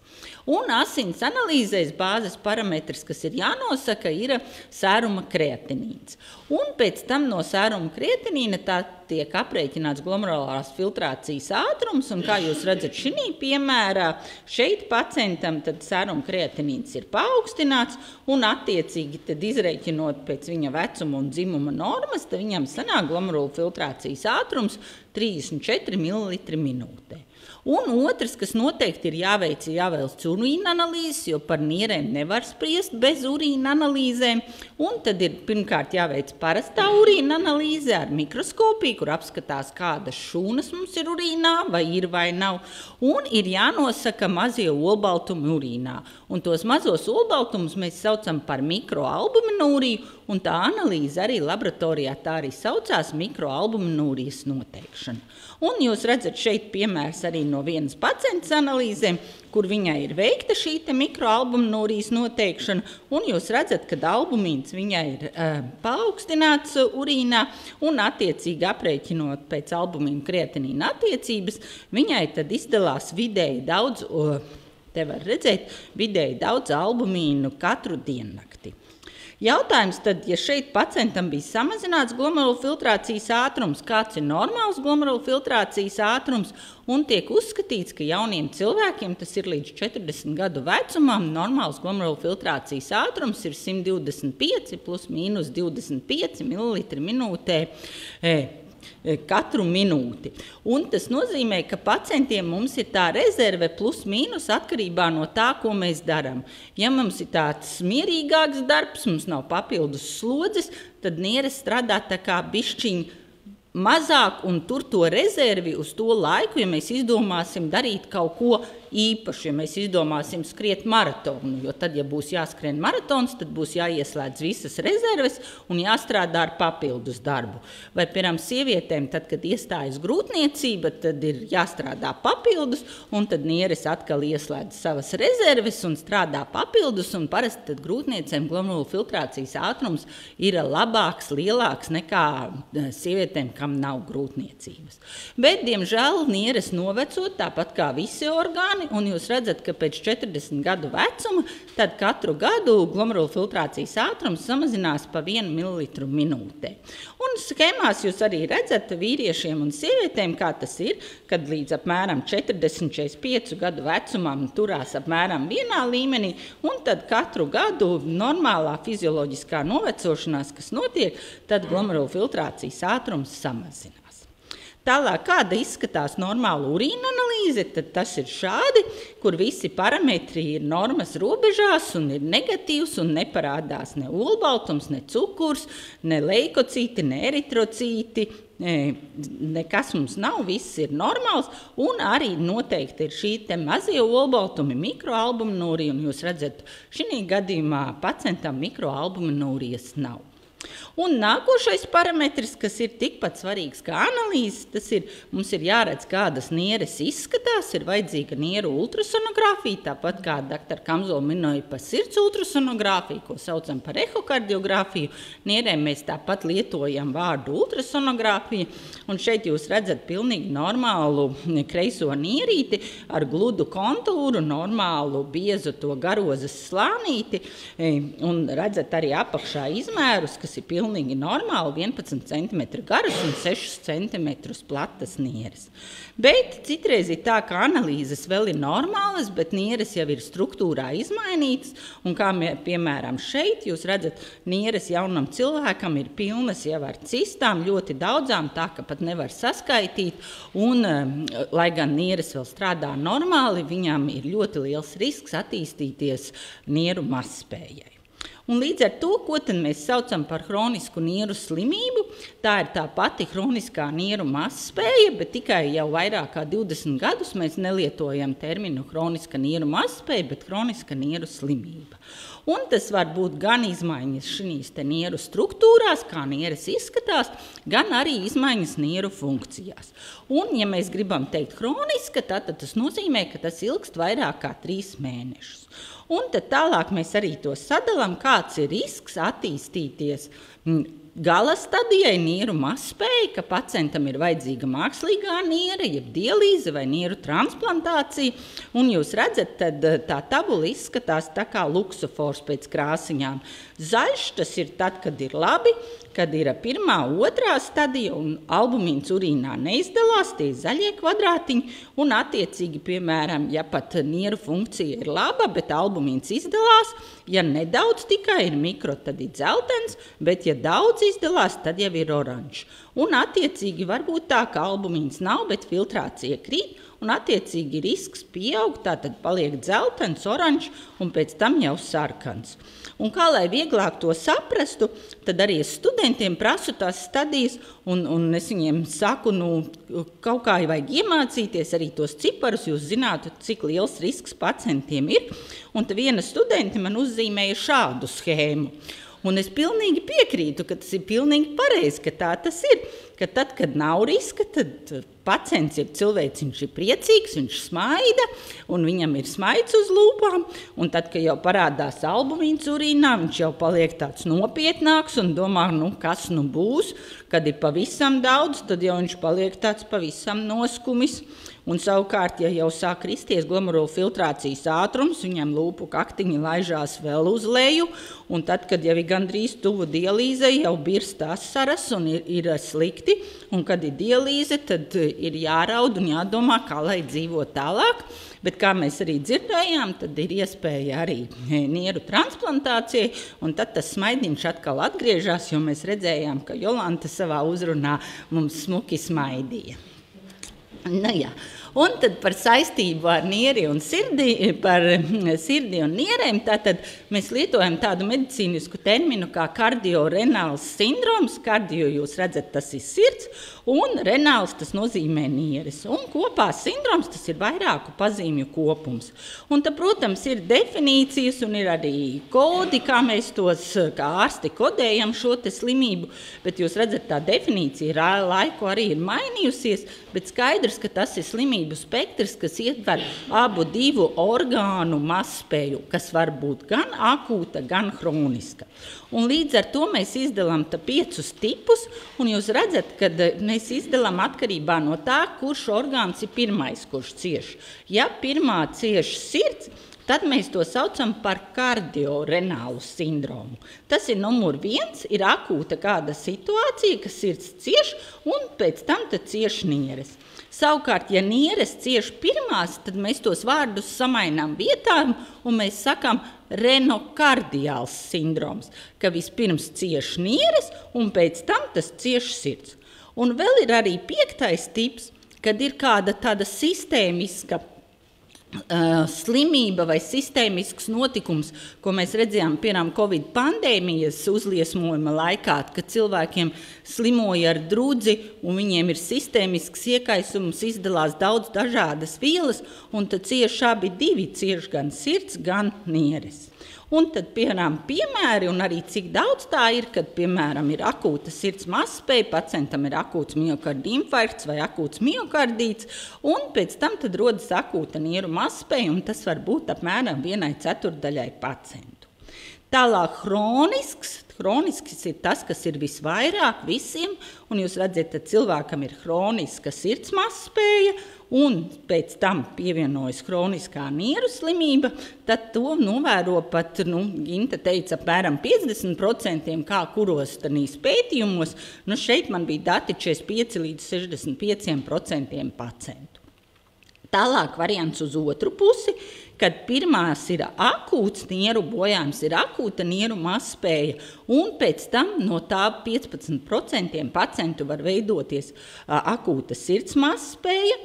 B: Un asins analīzēs bāzes parametrs, kas ir jānosaka, ir sēruma kreatinīns. Un pēc tam no sēruma kreatinīna tā tiek aprēķināts glomerulārās filtrācijas ātrums, un kā jūs redzat šī piemērā, šeit pacientam tad sēruma kreatinīns ir paaugstināts, un attiecīgi tad izrēķinot pēc viņa vecuma un dzimuma normas, tad viņam sanāk glomerulu filtrācijas ātrums 34 ml minūtē. Un otrs, kas noteikti ir jāveic, ir jāveic urīna analīzes, jo par nierēm nevar spriest bez urīna analīzēm. Un tad ir pirmkārt jāveic parastā urīna analīze ar mikroskopiju, kur apskatās, kādas šūnas mums ir urīnā, vai ir vai nav. Un ir jānosaka mazie olbaltumi urīnā. Un tos mazos olbaltumus mēs saucam par mikroalbuminūriju, un tā analīze arī laboratorijā tā arī saucās mikroalbuminūrijas noteikšana. Un jūs redzat šeit piemērs arī no vienas pacientes analīzēm, kur viņai ir veikta šī mikroalbuminūrijas noteikšana, un jūs redzat, ka albumīns viņai ir paaugstināts urīnā, un attiecīgi aprēķinot pēc albumīna kreatinīna attiecības, viņai tad izdalās vidēji daudz, te var redzēt, vidēji daudz albumīnu katru diennakti. Jautājums tad, ja šeit pacientam bija samazināts glomerulu filtrācijas ātrums, kāds ir normāls glomerulu filtrācijas ātrums, un tiek uzskatīts, ka jauniem cilvēkiem, tas ir līdz 40 gadu vecumam, normāls glomerulu filtrācijas ātrums ir 125 plus mīnus 25 ml minūtē katru minūti. Un tas nozīmē, ka pacientiem mums ir tā rezerve plus mīnus atkarībā no tā, ko mēs darām. Ja mums ir tāds mierīgāks darbs, mums nav papildus slodzes, tad nieres strādā tā kā bišķiņ mazāk un tur to rezervi uz to laiku, ja mēs izdomāsim darīt kaut ko īpaši, ja mēs izdomāsim skriet maratonu, jo tad, ja būs jāskrien maratons, tad būs jāieslēdz visas rezerves un jāstrādā ar papildus darbu. Vai, piemēram, sievietēm, tad, kad iestājas grūtniecība, tad ir jāstrādā papildus, un tad nieres atkal ieslēdz savas rezerves un strādā papildus, un parasti tad grūtniecēm glomerulu filtrācijas ātrums ir labāks, lielāks nekā sievietēm, kam nav grūtniecības. Bet, diemžēl, nieres novecot tāpat kā visi orgāni, un jūs redzat, ka pēc 40 gadu vecuma tad katru gadu glomerulu filtrācijas ātrums samazinās pa 1 ml minūtē. Un schēmās jūs arī redzat vīriešiem un sievietēm, kā tas ir, kad līdz apmēram 40-45 gadu vecumam turās apmēram vienā līmenī, un tad katru gadu normālā fizioloģiskā novecošanās, kas notiek, tad glomerulu filtrācijas ātrums samazinās. Tālāk, kāda izskatās normāla urīna analīze, tad tas ir šādi, kur visi parametri ir normas robežās un ir negatīvs un neparādās ne olbaltums, ne cukurs, ne leikocīti, ne eritrocīti, nekas mums nav, viss ir normāls, un arī noteikti ir šī te mazie olbaltumi, mikroalbuminūrija, un jūs redzat, šī gadījumā pacientam mikroalbuminūrijas nav. Un nākošais parametrs, kas ir tikpat svarīgs kā analīzes, tas ir, mums ir jāredz, kādas nieres izskatās, ir vajadzīga nieru ultrasonogrāfija, tāpat kā dr. Kamzola minēja par sirds ultrasonogrāfiju, ko saucam par ehokardiogrāfiju. Nierēm mēs tāpat lietojam vārdu ultrasonogrāfija, un šeit jūs redzat pilnīgi normālu kreiso nierīti ar gludu kontūru, normālu biezu to garozes slānīti, un redzat arī apakšā izmērus, kas ir pilnīgi normāli, 11 cm garas un 6 cm platas nieres. Bet citreiz ir tā, ka analīzes vēl ir normālas, bet nieres jau ir struktūrā izmainītas, un kā piemēram šeit, jūs redzat, nieres jaunam cilvēkam ir pilnas jau ar cistām, ļoti daudzām, tā ka pat nevar saskaitīt, un, lai gan nieres vēl strādā normāli, viņam ir ļoti liels risks attīstīties nieru mazspējai. Un līdz ar to, ko tad mēs saucam par hronisku nieru slimību, tā ir tā pati hroniskā nieru mazspēja, bet tikai jau vairāk kā 20 gadus mēs nelietojam terminu hroniska nieru mazspēja, bet hroniska nieru slimība. Un tas var būt gan izmaiņas šīs te nieru struktūrās, kā nieres izskatās, gan arī izmaiņas nieru funkcijās. Un, ja mēs gribam teikt hroniska, tad tas nozīmē, ka tas ilgst vairāk kā 3 mēnešus. Un tad tālāk mēs arī to sadalām, kāds ir risks attīstīties gala stadijai nieru mazspēja, ka pacientam ir vajadzīga mākslīgā niere, jeb dialīze vai nieru transplantācija. Un jūs redzat, tad tā tabula izskatās tā kā luksofors pēc krāsiņām. Zaļš tas ir tad, kad ir labi, kad ir 1., 2. stadija un albumīns urīnā neizdalās, tie zaļie kvadrātiņi, un attiecīgi, piemēram, ja pat nieru funkcija ir laba, bet albumīns izdalās, ja nedaudz tikai ir mikro, tad ir dzeltens, bet ja daudz izdalās, tad jau ir oranžs. Un attiecīgi var būt tā, ka albumīns nav, bet filtrācija krīt, un attiecīgi risks pieaug, tātad paliek dzeltens, oranžs un pēc tam jau sarkans. Un kā lai vieglāk to saprastu, tad arī es studentiem prasu tās stadijas, un es viņiem saku, kaut kā vajag iemācīties arī tos ciparus, jūs zinātu, cik liels risks pacientiem ir. Un te viena studente man uzzīmēja šādu schēmu. Un es pilnīgi piekrītu, ka tas ir pilnīgi pareizi, ka tā tas ir, ka tad, kad nav riska, tad pacients ir cilvēks, viņš ir priecīgs, viņš smaida, un viņam ir smaids uz lūpām, un tad, kad jau parādās albumīns urīnā, viņš jau paliek tāds nopietnāks un domā, kas būs, kad ir pavisam daudz, tad jau viņš paliek tāds pavisam noskumis. Un savukārt, ja jau sāk kristies glomurulu filtrācijas ātrums, viņam lūpu kaktiņi laižās vēl uz leju, un tad, kad jau ir gandrīz tuvu dialīzei, jau birst asaras un ir slikti, un kad ir dialīze, tad ir jāraud un jādomā, kā lai dzīvo tālāk. Bet kā mēs arī dzirdējām, tad ir iespēja arī nieru transplantācijai, un tad tas smaidiņš atkal atgriežas, jo mēs redzējām, ka Jolanta savā uzrunā mums smuki smaidīja. Jā. Un tad par saistību ar nieri un sirdi, par sirdi un nierēm, tātad mēs lietojam tādu medicīnisku terminu kā kardiorenāls sindroms. Kardio, jūs redzat, tas ir sirds, un renāls tas nozīmē nieres. Un kopā sindroms tas ir vairāku pazīmju kopums. Un tad, protams, ir definīcijas un ir arī kodi, kā mēs tos, kā ārsti kodējam šo te slimību, bet jūs redzat, tā definīcija laiku arī ir mainījusies, bet skaidrs, ka tas ir slimību spektrs, kas ietver abu divu orgānu mazspēju, kas var būt gan akūta, gan hroniska. Un līdz ar to mēs izdalām 5 tipus, un jūs redzat, ka mēs izdalām atkarībā no tā, kurš orgāns ir pirmais, kurš cieš. Ja pirmā cieš sirds, tad mēs to saucam par kardiorenālu sindromu. Tas ir numur 1, ir akūta kāda situācija, ka sirds cieš, un pēc tam tad cieš nieres. Savukārt, ja nieres cieš pirmās, tad mēs tos vārdus samainām vietām, un mēs sakam renokardiāls sindroms, ka vispirms cieš nieres, un pēc tam tas cieš sirds. Un vēl ir arī 5. tips, kad ir kāda tāda sistēmiska slimība vai sistēmisks notikums, ko mēs redzējām, piemēram, Covid pandēmijas uzliesmojuma laikā, kad cilvēkiem slimoja ar drudzi un viņiem ir sistēmisks iekaisums, izdalās daudz dažādas vielas, un tad cieši abi divi, cieši gan sirds, gan nieres. Un tad, piemēram, piemēri, un arī cik daudz tā ir, kad, piemēram, ir akūta sirds mazspēja, pacientam ir akūts miokarda infarkts vai akūts miokardīts, un pēc tam tad rodas akūta nieru mazspēja, un tas var būt apmēram 1/4 pacientu. Tālāk Hronisks ir tas, kas ir visvairāk visiem, un jūs redzat, ka cilvēkam ir hroniska sirds mazspēja, un pēc tam pievienojas hroniskā nieru slimība, tad to novēro pat, Ginta teica, apmēram 50%, kā kuros tanīs pētījumos, šeit man bija dati 45 līdz 65% pacientu. Tālāk variants uz otru pusi, kad pirmās ir akūts nieru bojājums, ir akūta nieru mazspēja, un pēc tam no tā 15% pacientu var veidoties akūta sirds mazspēja,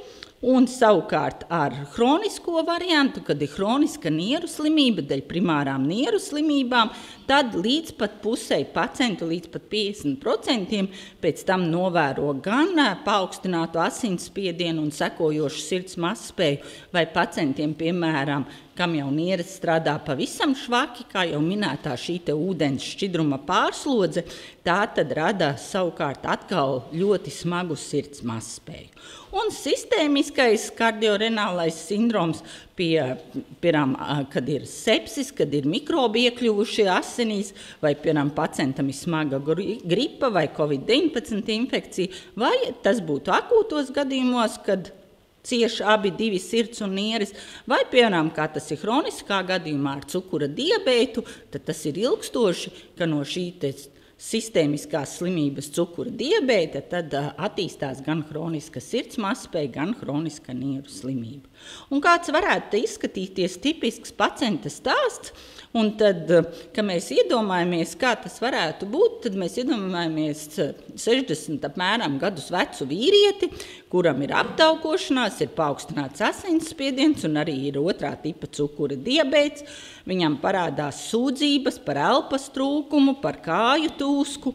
B: un savukārt ar hronisko variantu, kad ir hroniska nieru slimība, dēļ primārām nieru slimībām, tad līdz pat pusei pacientu, līdz pat 50% pēc tam novēro gan paaugstinātu asinsspiedienu un sekojošu sirds mazspēju, vai pacientiem, piemēram, kam jau nieres strādā pavisam švaki, kā jau minētā šī te ūdens šķidruma pārslodze, tā tad rada savukārt atkal ļoti smagu sirds mazspēju. Un sistēmiskais kardiorenālais sindroms, piemēram, kad ir sepsis, kad ir mikrobi iekļuvuši asinīs, vai, piemēram, pacientam ir smaga gripa vai Covid-19 infekcija, vai tas būtu akūtos gadījumos, kad cieši abi divi sirds un nieres, vai, piemēram, kā tas ir hroniskā gadījumā ar cukura diabētu, tad tas ir ilgstoši, ka no šī sistēmiskās slimības cukura diabēta tad attīstās gan hroniska sirds mazspēja, gan hroniska nieru slimība. Un kāds varētu izskatīties tipisks pacienta stāsts, un tad, kad mēs iedomājamies, kā tas varētu būt, tad mēs iedomājamies 60 apmēram gadus vecu vīrieti, kuram ir aptaukošanās, ir paaugstināts asinsspiediens un arī ir 2. tipa cukura diabēts. Viņam parādās sūdzības par elpas trūkumu, par kāju tūsku,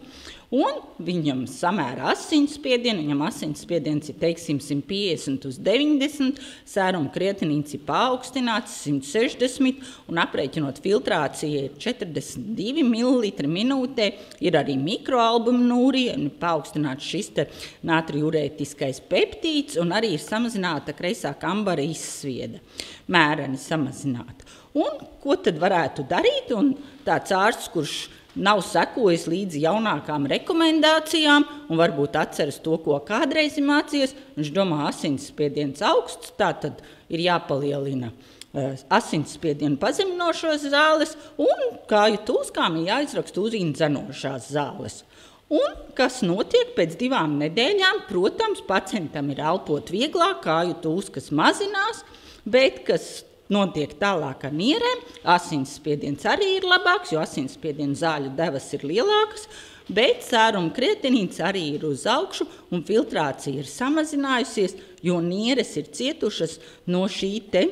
B: un viņam samērā asinsspiedienu, viņam asinsspiediens ir, teiksim, 150/90, sēruma kreatinīns ir paaugstināts 160, un aprēķinot filtrācija ir 42 ml minūtē, ir arī mikroalbuminūrija, paaugstināts šis te natriurētiskais peptīds, un arī ir samazināta kreisā kambara izsvieda, mēreni samazināta. Un ko tad varētu darīt? Un tāds ārsts, kurš nav sekojis līdzi jaunākām rekomendācijām un varbūt atceras to, ko kādreiz mācījies, viņš domā, asinsspiediens augsts, tā tad ir jāpalielina asinsspiedienu pazeminošos zāles un kāju tūskām ir jāizraksta uzīndzenošās zāles. Un kas notiek pēc 2 nedēļām? Protams, pacientam ir elpot vieglāk, kāju tūskas mazinās, bet kas notiek tālāk ar nierēm, asinsspiediens arī ir labāks, jo asinsspiediena zāļu devas ir lielākas, bet sēruma kreatinīns arī ir uz augšu un filtrācija ir samazinājusies, jo nieres ir cietušas no šī te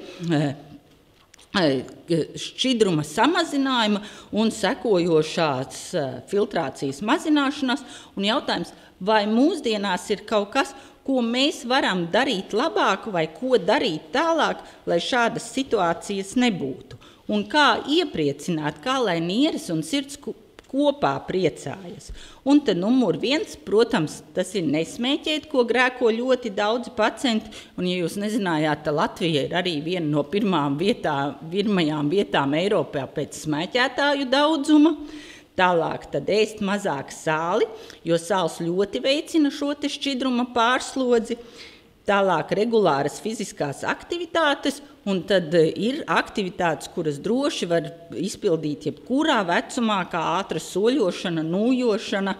B: šķidruma samazinājuma un sekojošās filtrācijas mazināšanās. Un jautājums, vai mūsdienās ir kaut kas, ko mēs varam darīt labāk vai ko darīt tālāk, lai šādas situācijas nebūtu? Un kā iepriecināt, kā lai nieres un sirds kopā priecājas? Un tad numur 1, protams, tas ir nesmēķēt, ko grēko ļoti daudzi pacienti. Un, ja jūs nezinājāt, tad Latvija ir arī viena no pirmajām vietām Eiropā pēc smēķētāju daudzuma. Tālāk tad ēst mazāk sāli, jo sāls ļoti veicina šo te šķidruma pārslodzi. Tālāk regulāras fiziskās aktivitātes, un tad ir aktivitātes, kuras droši var izpildīt jebkurā vecumā, kā ātra soļošana, nūjošana,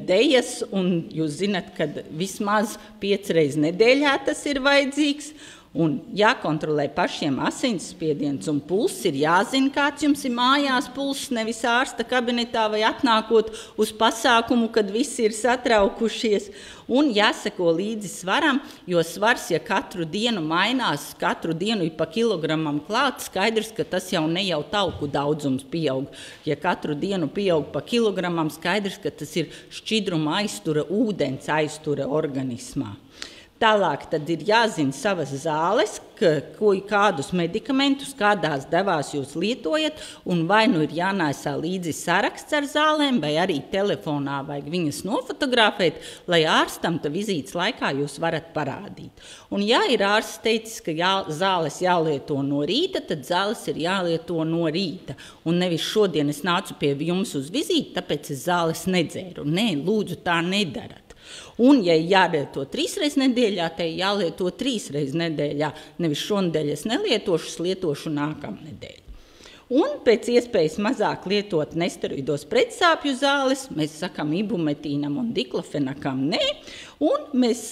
B: dejas, un jūs zinat, ka vismaz 5 reizes nedēļā tas ir vajadzīgs. Un jākontrolē pašiem asinsspiediens un pulss, ir jāzina, kāds jums ir mājās pulss, nevis ārsta kabinetā vai atnākot uz pasākumu, kad visi ir satraukušies. Un jāseko līdzi svaram, jo svars, ja katru dienu mainās, katru dienu ir pa kilogramam klāt, skaidrs, ka tas jau ne jau tauku daudzums pieaug. Ja katru dienu pieaug pa kilogramam, skaidrs, ka tas ir šķidruma aiztura, ūdens aiztura organismā. Tālāk tad ir jāzina savas zāles, kādus medikamentus, kādās devās jūs lietojat, un vai nu ir jānēsā līdzi saraksts ar zālēm, vai arī telefonā vajag viņas nofotografēt, lai ārstam ta vizītes laikā jūs varat parādīt. Un ja ir ārsts teicis, ka zāles jālieto no rīta, tad zāles ir jālieto no rīta. Un nevis šodien es nācu pie jums uz vizīti, tāpēc es zāles nedzēru. Nē, lūdzu, tā nedarat. Un, ja jālieto 3 reizes nedēļā, te jālieto 3 reizes nedēļā. Nevis šonedēļ es nelietošu, es lietošu nākamnedēļ. Un pēc iespējas mazāk lietot nesteroidos pretsāpju zāles, mēs sakam ibumetīnam un diklofenakam nē, un mēs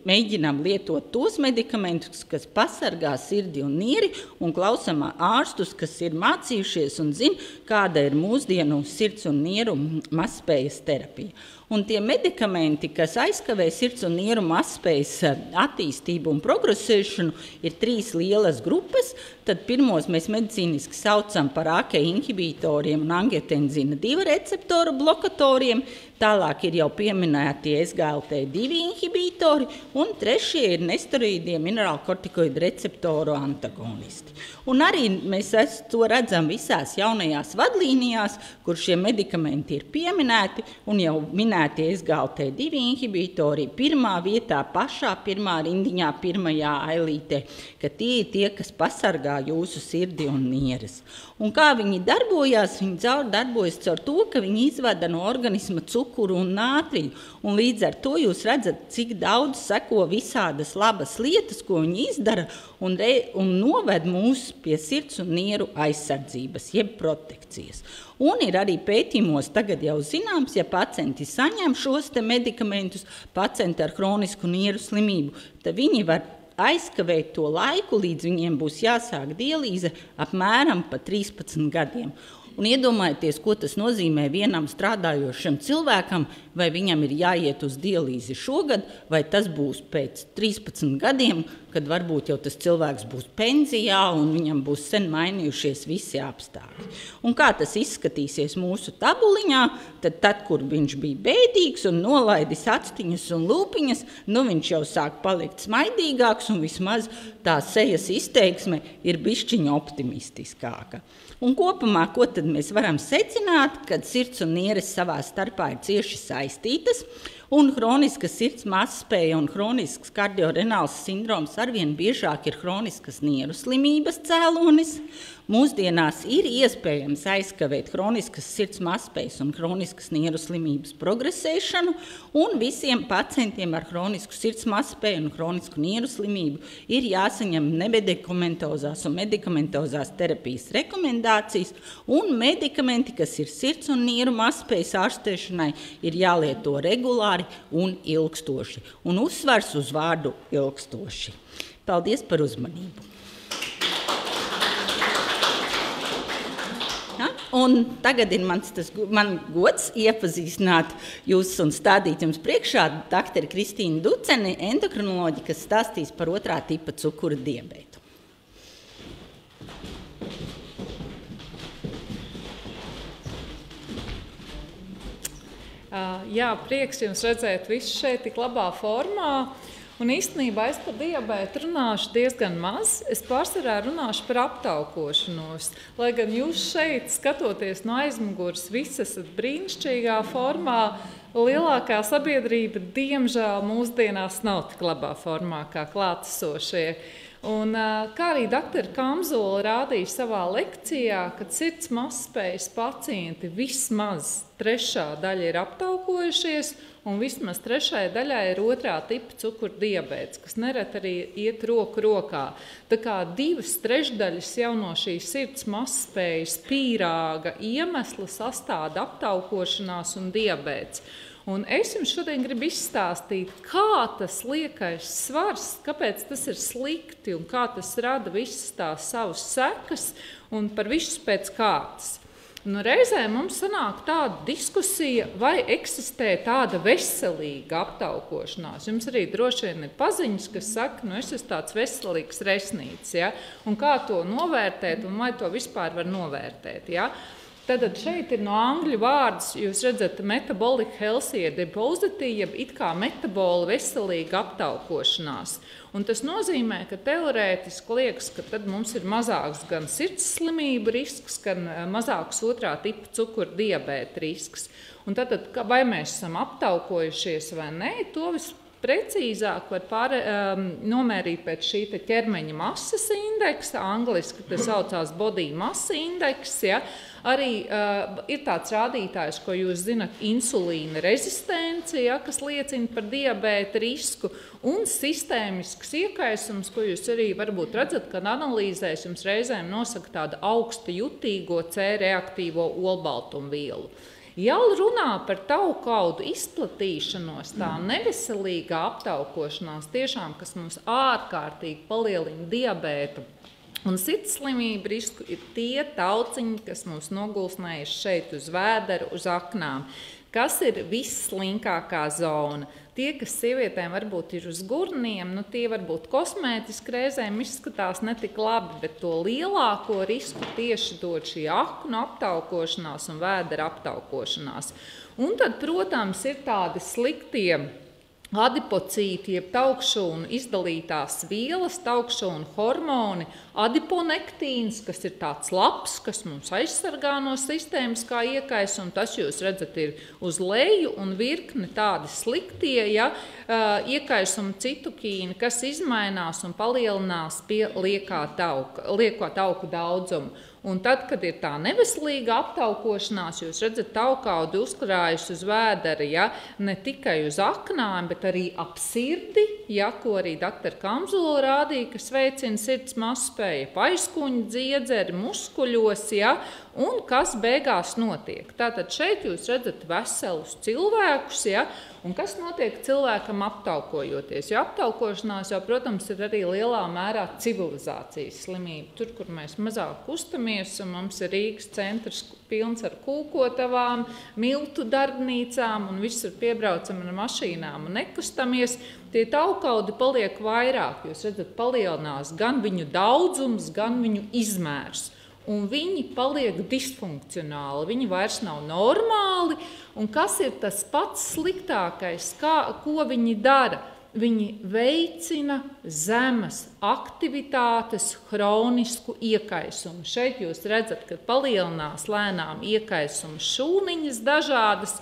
B: mēģinām lietot tos medikamentus, kas pasargā sirdi un nieri, un klausām ārstus, kas ir mācījušies un zina, kāda ir mūsdienu sirds un nieru mazspējas terapija. Un tie medikamenti, kas aizkavē sirds un nieru mazspējas attīstību un progresēšanu, ir 3 lielas grupas. Tad pirmos mēs medicīniski saucam par AKE inhibitoriem un angiotenzina 2 receptoru blokatoriem. Tālāk ir jau pieminēti SGLT2 inhibitori, un trešie ir nesteroīdie minerālkortikoidu receptoru antagonisti. Un arī mēs to redzam visās jaunajās vadlīnijās, kur šie medikamenti ir pieminēti, un jau minēti SGLT2 inhibitori pirmā vietā, pašā pirmā rindiņā, pirmajā ailītē, ka tie ir tie, kas pasargā jūsu sirdi un nieres. Un kā viņi darbojās? Viņi darbojas caur to, ka viņi izvada no organisma cukuru un nātriju. Un līdz ar to jūs redzat, cik daudz seko visādas labas lietas, ko viņi izdara, un noved mūs pie sirds un nieru aizsardzības, jeb protekcijas. Un ir arī pētījumos tagad jau zināms, ja pacienti saņem šos te medikamentus, pacienti ar hronisku nieru slimību, tad viņi var aizkavēt to laiku, līdz viņiem būs jāsāk dialīze apmēram pa 13 gadiem. Un iedomājieties, ko tas nozīmē vienam strādājošam cilvēkam, vai viņam ir jāiet uz dialīzi šogad, vai tas būs pēc 13 gadiem, kad varbūt jau tas cilvēks būs pensijā un viņam būs sen mainījušies visi apstākļi. Un kā tas izskatīsies mūsu tabuliņā, tad kur viņš bija bēdīgs un nolaidis actiņas un lūpiņas, viņš jau sāk palikt smaidīgāks un vismaz tā sejas izteiksme ir bišķiņa optimistiskāka. Un kopumā, ko tad mēs varam secināt, kad sirds un nieres savā starpā ir cieši saistītas, un hroniska sirds mazspēja un hronisks kardiorenāls sindroms arvien biežāk ir hroniskas nieru slimības cēlonis. Mūsdienās ir iespējams aizkavēt hroniskas sirds mazspējas un hroniskas nieru slimības progresēšanu, un visiem pacientiem ar hronisku sirds mazspēju un hronisku nieru slimību ir jāsaņem nemedikamentozās un medikamentozās terapijas rekomendācijas, un medikamenti, kas ir sirds un nieru mazspējas ārstēšanai, ir jālieto regulāri un ilgstoši, un uzsvars uz vārdu ilgstoši. Paldies par uzmanību! Un tagad ir man gods iepazīstināt jūs un stādīt jums priekšā doktori Kristīnu Duceni, endokrinoloģi, kas stāstīs par 2. tipa cukura diabētu.
C: Jā, prieks jums redzēt visu šeit tik labā formā. Un īstenībā es par diabētu runāšu diezgan maz. Es pārsvarā runāšu par aptaukošanos. Lai gan jūs šeit, skatoties no aizmugures, visi esat brīnišķīgā formā, lielākā sabiedrība, diemžēl, mūsdienās nav tik labā formā kā klātesošie. Un, kā arī doktora Kamzola rādīja savā lekcijā, kad sirds mazspējas pacienti vismaz 3. daļa ir aptaukojušies, un vismaz 3. daļā ir 2. tipa cukura diabēts, kas nereti arī iet roku rokā. Tā kā 2/3 jau no šīs sirds mazspējas pīrāga iemesla sastāda aptaukošanās un diabēts. Un es jums šodien gribu izstāstīt, kā tas liekais svars, kāpēc tas ir slikti un kā tas rada visas tās savas sekas un par visu pēc kārtas. Nu, reizē mums sanāk tāda diskusija, vai eksistē tāda veselīga aptaukošanās. Jums arī droši vien ir paziņas, kas saka, es esmu tāds veselīgs resnīts, ja? Un kā to novērtēt un vai to vispār var novērtēt. Ja? Tad šeit ir no angļu vārds, jūs redzat, metabolic healthy, positive, it kā metabola veselīga aptaukošanās. Un tas nozīmē, ka teorētiski liekas, ka tad mums ir mazāks gan sirds slimību risks, gan mazāks otrā tipa cukura diabēta risks. Un tad, vai mēs esam aptaukojušies vai nē, to visprecīzāk var nomērīt pēc šī ķermeņa masas indeksa, angliski tas saucās body mass index, ja? Arī ir tāds rādītājs, ko jūs zinat, insulīna rezistence, ja, kas liecina par diabēta risku, un sistēmisks iekaisums, ko jūs arī varbūt redzat, kad analīzēs jums reizēm nosaka tādu augstu jutīgo C reaktīvo olbaltumvielu. Ja runā par taukaudu izplatīšanos, tā neveselīgā aptaukošanās tiešām, kas mums ārkārtīgi palielina diabēta un sirdslimību risku, ir tie tauciņi, kas mums nogulsnējuši šeit uz vēdera, uz aknām. Kas ir visslinkākā zona? Tie, kas sievietēm varbūt ir uz gurniem, tie varbūt kosmētiski reizēm izskatās netik labi, bet to lielāko risku tieši dod šī aknu aptaukošanās un vēdera aptaukošanās. Un tad, protams, ir tādi sliktie adipocīti, jeb taukšūnu izdalītās vielas, taukšūnu hormoni, adiponektīns, kas ir tāds labs, kas mums aizsargā no sistēmiskā iekaisuma, tas jūs redzat ir uz leju un virkni tādi sliktie, ja, iekaisuma citukīni, kas izmainās un palielinās pie liekā tauku daudzumu. Un tad, kad ir tā neveselīga aptaukošanās, jūs redzat, taukaudu uzkrājas uz vēdera, ja, ne tikai uz aknām, bet arī ap sirdi, ja, ko arī dr. Kamzola rādīja, kas veicina sirds mazspēju, aizkuņu dziedzeri, muskuļos, ja, un kas beigās notiek. Tātad šeit jūs redzat veselus cilvēkus, ja, un kas notiek cilvēkam aptaukojoties. Jo aptaukošanās jau, protams, ir arī lielā mērā civilizācijas slimība. Tur, kur mēs mazāk kustamies, un mums ir Rīgas centrs pilns ar kūkotavām, miltu darbnīcām, un visur piebraucam ar mašīnām un nekustamies, tie taukaudi paliek vairāk. Jūs redzat, palielinās gan viņu daudzums, gan viņu izmērs. Un viņi paliek disfunkcionāli, viņi vairs nav normāli. Un kas ir tas pats sliktākais, ko viņi dara? Viņi veicina zemes aktivitātes hronisku iekaisumu. Šeit jūs redzat, ka palielinās lēnām iekaisuma šūniņas dažādas,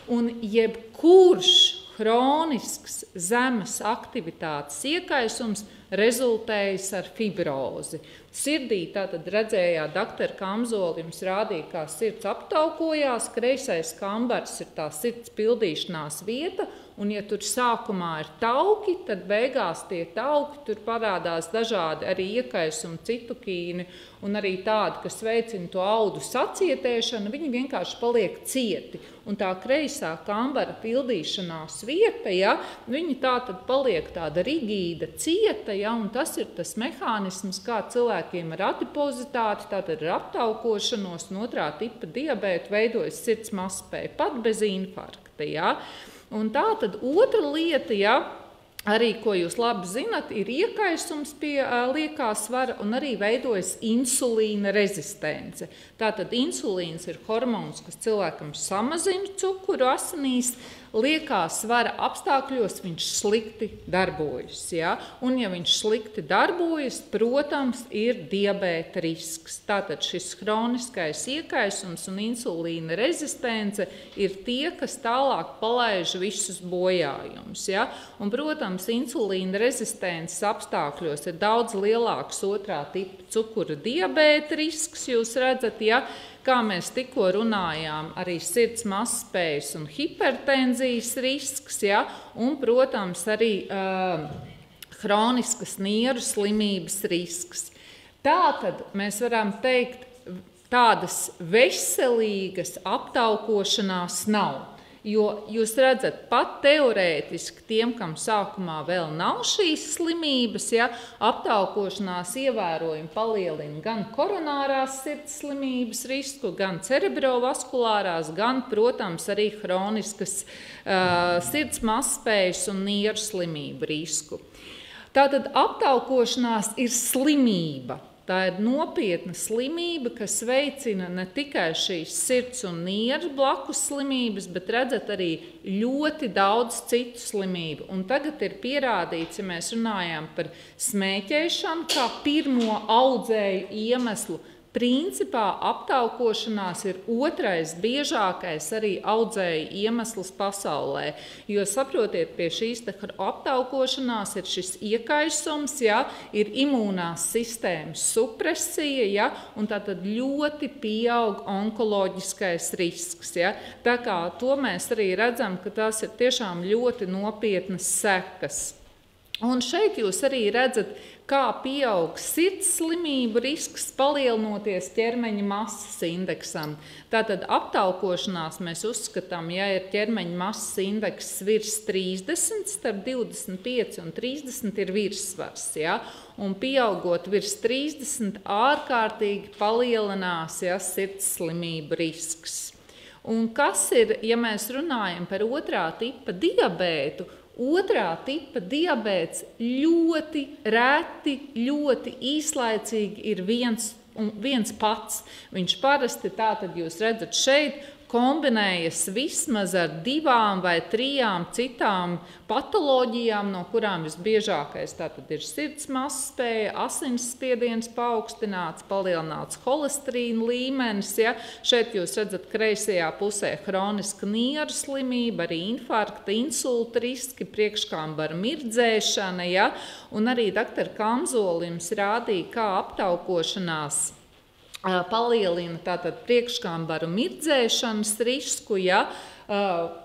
C: un jebkurš hronisks zemes aktivitātes iekaisums rezultējas ar fibrozi. Sirdī tātad redzējāt, dr. Kamzola jums rādīja, kā sirds aptaukojās, kreisais kambars ir tā sirds pildīšanās vieta, un ja tur sākumā ir tauki, tad beigās tie tauki, tur parādās dažādi arī iekaisumi citukīni, un arī tādi, kas veicina to audu sacietēšanu, viņi vienkārši paliek cieti. Un tā kreisā kambara pildīšanās vieta, ja, viņi tātad paliek tāda rigīda, cieta, ja, un tas ir tas mehānisms, kā cilvēkiem ar adipozitāti, tātad ar aptaukošanos un otrā tipa diabētu veidojas sirds mazspēja, pat bez infarkta. Ja. Un tā tad otra lieta, ja, arī, ko jūs labi zinat, ir iekaisums pie liekā svara un arī veidojas insulīna rezistence. Tātad insulīns ir hormons, kas cilvēkam samazina cukuru asinīs, liekā svara apstākļos viņš slikti darbojas. Ja? Un ja viņš slikti darbojas, protams, ir diabēta risks. Tātad šis hroniskais iekaisums un insulīna rezistence ir tie, kas tālāk palaiž visus bojājumus. Ja? Un, protams, insulīna rezistences apstākļos ir daudz lielāks otrā tipa cukura diabēta risks, jūs redzat, ja? Kā mēs tikko runājām, arī sirds mazspējas un hipertenzijas risks, ja? Un, protams, arī hroniskas nieru slimības risks. Tātad mēs varam teikt, tādas veselīgas aptaukošanās nav. Jo jūs redzat, pat teorētiski tiem, kam sākumā vēl nav šīs slimības, ja, aptaukošanās ievērojami palielina gan koronārās sirds slimības risku, gan cerebrovaskulārās, gan, protams, arī hroniskas sirds mazspējas un nieru slimību risku. Tātad aptaukošanās ir slimība. Tā ir nopietna slimība, kas veicina ne tikai šīs sirds un nieru blakus slimības, bet redzat arī ļoti daudz citu slimību. Un tagad ir pierādīts, ja mēs runājam par smēķēšanu kā pirmo audzēju iemeslu, principā aptaukošanās ir otrais biežākais arī audzēju iemesls pasaulē. Jo saprotiet, pie šīs aptaukošanās ir šis iekaisums, ja, ir imūnās sistēmas supresija, ja, un tātad ļoti pieaug onkoloģiskais risks. Ja. Tā kā to mēs arī redzam, ka tās ir tiešām ļoti nopietnas sekas. Un šeit jūs arī redzat, kā pieaug sirds slimību risks palielinoties ķermeņa masas indeksam. Tātad aptaukošanās mēs uzskatām, ja ir ķermeņa masas indeks virs 30, starp 25 un 30 ir virsvars, ja? Un pieaugot virs 30 ārkārtīgi palielinās, ja, sirds slimību risks. Un kas ir, ja mēs runājam par otrā tipa diabētu, otrā tipa diabēts ļoti reti, ļoti īslaicīgi ir viens pats. Viņš parasti, tātad jūs redzat šeit, kombinējas vismaz ar 2 vai 3 citām patoloģijām, no kurām visbiežākais tātad ir sirds mazspēja, asinsspiediens paaugstināts, palielināts holesterīna līmenis. Ja? Šeit jūs redzat kreisajā pusē hroniska nieru slimība, arī infarkta, insulta riski, priekškambara mirdzēšana. Ja? Un arī dr. Kamzolis rādīja, kā aptaukošanās palielina tātad priekškambaru mirdzēšanas risku, ja,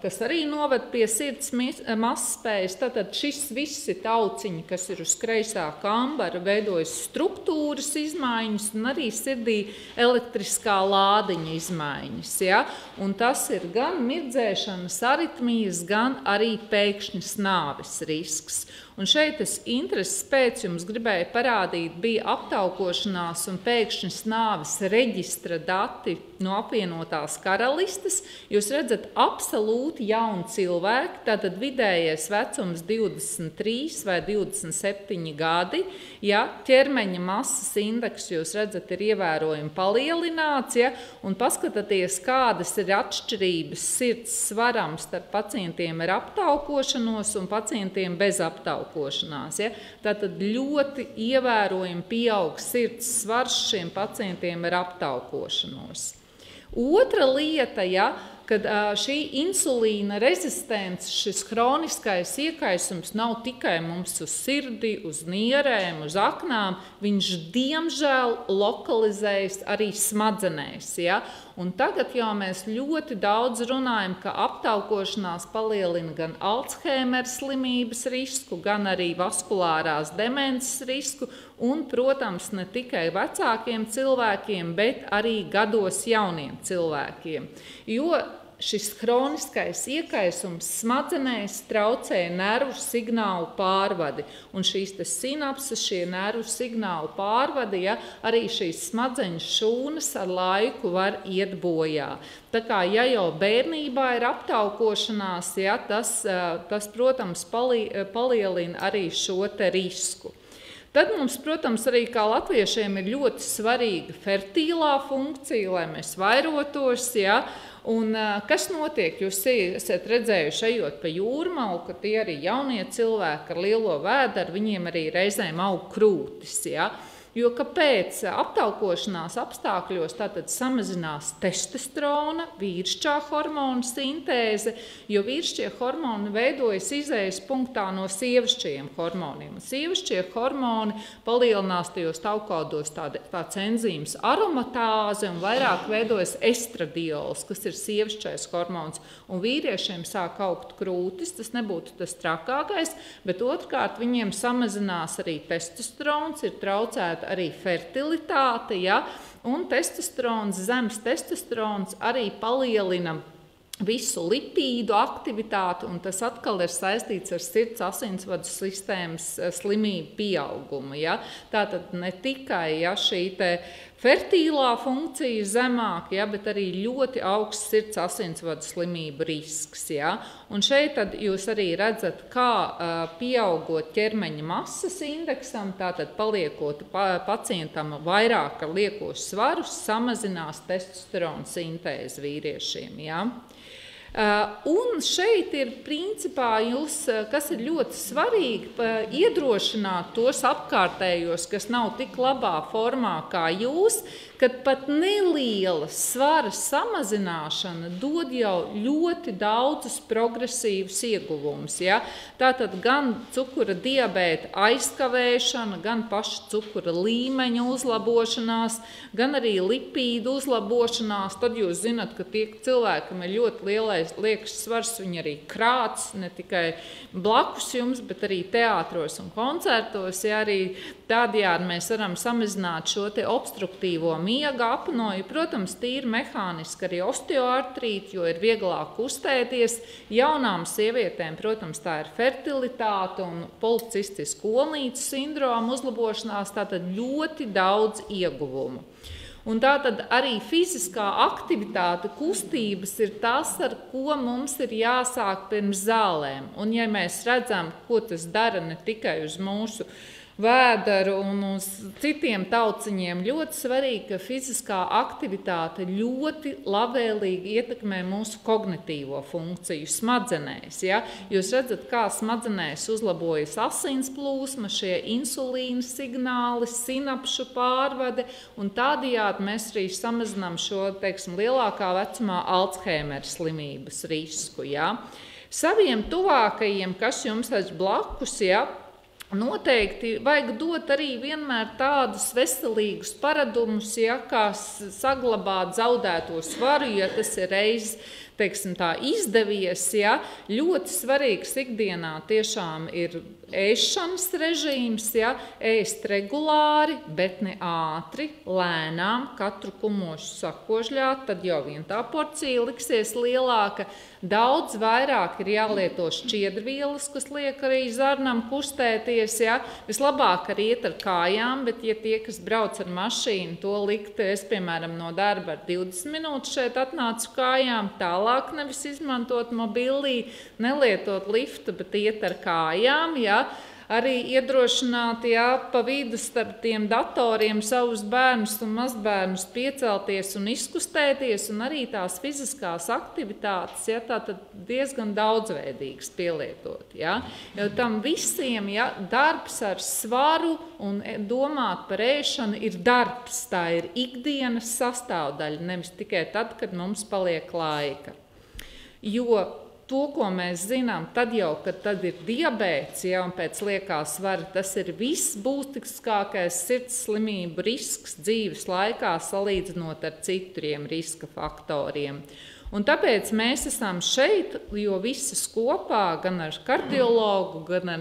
C: kas arī noved pie sirds mazspējas. Tātad šis visi tauciņi, kas ir uz kreisā kambara, veidojas struktūras izmaiņas un arī sirdī elektriskā lādiņa izmaiņas. Ja? Un tas ir gan mirdzēšanas aritmijas, gan arī pēkšņas nāves risks. Un šeit es intereses pēc jums gribēju parādīt, bija aptaukošanās un pēkšņas nāves reģistra dati no apvienotās karalistes. Jūs redzat absolūti jauni cilvēki, tātad vidējais vecums 23 vai 27 gadi. Ja, ķermeņa masas indeks, jūs redzat, ir ievērojami palielināts. Ja, un paskatieties, kādas ir atšķirības sirds svaram starp pacientiem ar aptaukošanos un pacientiem bez aptaukošanās. Ja? Tātad ļoti ievērojami pieaug sirds svars šiem pacientiem ar aptaukošanos. Otra lieta, ja, kad šī insulīna rezistence, šis hroniskais iekaisums nav tikai mums uz sirdi, uz nierēm, uz aknām, viņš diemžēl lokalizējas arī smadzenēs. Ja? Un tagad jau mēs ļoti daudz runājam, ka aptaukošanās palielina gan Alzheimera slimības risku, gan arī vaskulārās demences risku un, protams, ne tikai vecākiem cilvēkiem, bet arī gados jauniem cilvēkiem. Jo šis hroniskais iekaisums smadzenēs traucē nervu signālu pārvadi. Un šīs sinapses, šie nervu signālu pārvadi, ja, arī šīs smadzeņu šūnas ar laiku var iet bojā. Tā kā, ja jau bērnībā ir aptaukošanās, ja, tas protams, palielina arī šo te risku. Tad mums, protams, arī kā latviešiem ir ļoti svarīga fertīlā funkcija, lai mēs vairotos. Ja? Un kas notiek? Jūs esat redzējuši, ejot pa Jūrmalu, ka tie arī jaunie cilvēki ar lielo vēderu, viņiem arī reizēm aug krūtis. Ja? Jo kāpēc aptaukošanās apstākļos tātad samazinās testosterona, vīrišķā hormona sintēze, jo vīrišķie hormoni veidojas izējas punktā no sievišķajiem hormoniem. Sievišķie hormoni palielinās tajos taukaudos tāds enzīms aromatāze un vairāk veidojas estradiols, kas ir sievišķais hormons. Un vīriešiem sāk augt krūtis, tas nebūtu tas trakākais, bet otrkārt viņiem samazinās arī testosterons, ir traucēta arī fertilitāte, ja? Un testosterons, zems testosterons arī palielina visu lipīdu aktivitāti, un tas atkal ir saistīts ar sirds asinsvadu sistēmas slimību pieaugumu. Ja? Tātad ne tikai šī fertīlā funkcija zemāk, ja, bet arī ļoti augsts sirds asinsvadu slimību risks. Ja? Un šeit tad jūs arī redzat, kā pieaugot ķermeņa masas indeksam, tātad paliekot pacientam vairāk ar liekos svarus, samazinās testosterona sintēzi vīriešiem. Ja? Un šeit ir principā jūs, kas ir ļoti svarīgi, iedrošināt tos apkārtējos, kas nav tik labā formā kā jūs, kad pat neliela svara samazināšana dod jau ļoti daudzus progresīvus ieguvumus. Ja? Tātad gan cukura diabēta aizkavēšana, gan paša cukura līmeņa uzlabošanās, gan arī lipīdu uzlabošanās. Tad jūs zinat, ka tie cilvēkam ir ļoti liekas svars, viņi arī krāts, ne tikai blakus jums, bet arī teātros un koncertos. Ja? Arī tādējādi mēs varam samazināt šo te obstruktīvo miega apnoju, protams, tīri mehāniski arī osteoartrīti, jo ir vieglāk kustēties. Jaunām sievietēm, protams, tā ir fertilitāte un policistisku olnīcu sindroma uzlabošanās, tātad ļoti daudz ieguvumu. Un tātad arī fiziskā aktivitāte, kustības ir tas, ar ko mums ir jāsāk pirms zālēm. Un ja mēs redzam, ko tas dara ne tikai uz mūsu vēderu un uz citiem tauciņiem, ļoti svarīgi, ka fiziskā aktivitāte ļoti labvēlīgi ietekmē mūsu kognitīvo funkciju smadzenēs. Ja? Jūs redzat, kā smadzenēs uzlabojas asins plūsma, šie insulīna signāli, sinapšu pārvade, un tādējādi mēs arī samazinām šo, teiksim, lielākā vecumā Alzheimera slimības risku. Ja? Saviem tuvākajiem, kas jums ir blakus, ja? Noteikti vajag dot arī vienmēr tādus veselīgus paradumus, ja, kā saglabāt zaudēto svaru, ja tas ir reiz, teiksim, tā izdevies. Ja. Ļoti svarīgs ikdienā tiešām ir ēšanas režīms, ja, ēst regulāri, bet ne ātri, lēnām, katru kumošu sakožļāt, tad jau vien tā porcija liksies lielāka. Daudz vairāk ir jālieto šķiedrvielas, kas liek arī zarnam kustēties. Ja. Vislabāk arī iet ar kājām, bet ja tie, kas brauc ar mašīnu, to likt, es, piemēram, no darba ar 20 minūtes šeit atnācu kājām, tālāk nevis izmantot mobilī, nelietot liftu, bet iet ar kājām, ja. Arī iedrošināt, ja, pa vidu starp tiem datoriem savus bērnus un mazbērnus piecelties un izkustēties, un arī tās fiziskās aktivitātes, ja, tātad diezgan daudzveidīgas pielietot. Ja. Jo tam visiem, ja, darbs ar svaru un domāt par ēšanu ir darbs, tā ir ikdienas sastāvdaļa, nevis tikai tad, kad mums paliek laika. Jo to, ko mēs zinām, tad jau, kad tad ir diabēts, ja, un pēc liekā svara, tas ir viss būtiskākais sirds slimību risks dzīves laikā, salīdzinot ar citiem riska faktoriem. Un tāpēc mēs esam šeit, jo visas kopā, gan ar kardiologu, gan ar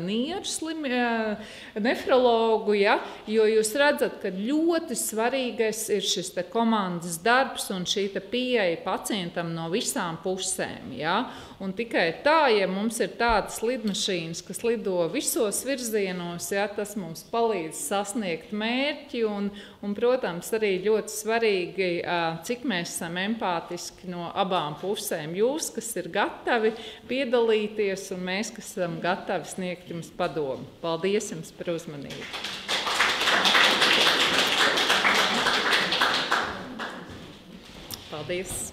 C: nefrologu, ja, jo jūs redzat, ka ļoti svarīgais ir šis te komandas darbs un šī te pieeja pacientam no visām pusēm. Ja. Un tikai tā, ja mums ir tādas lidmašīnas, kas lido visos virzienos, ja, tas mums palīdz sasniegt mērķi un, protams, arī ļoti svarīgi, cik mēs esam empātiski no abām pusēm. Jūs, kas ir gatavi piedalīties, un mēs, kas esam gatavi sniegt jums padomu. Paldies jums par uzmanību. Paldies.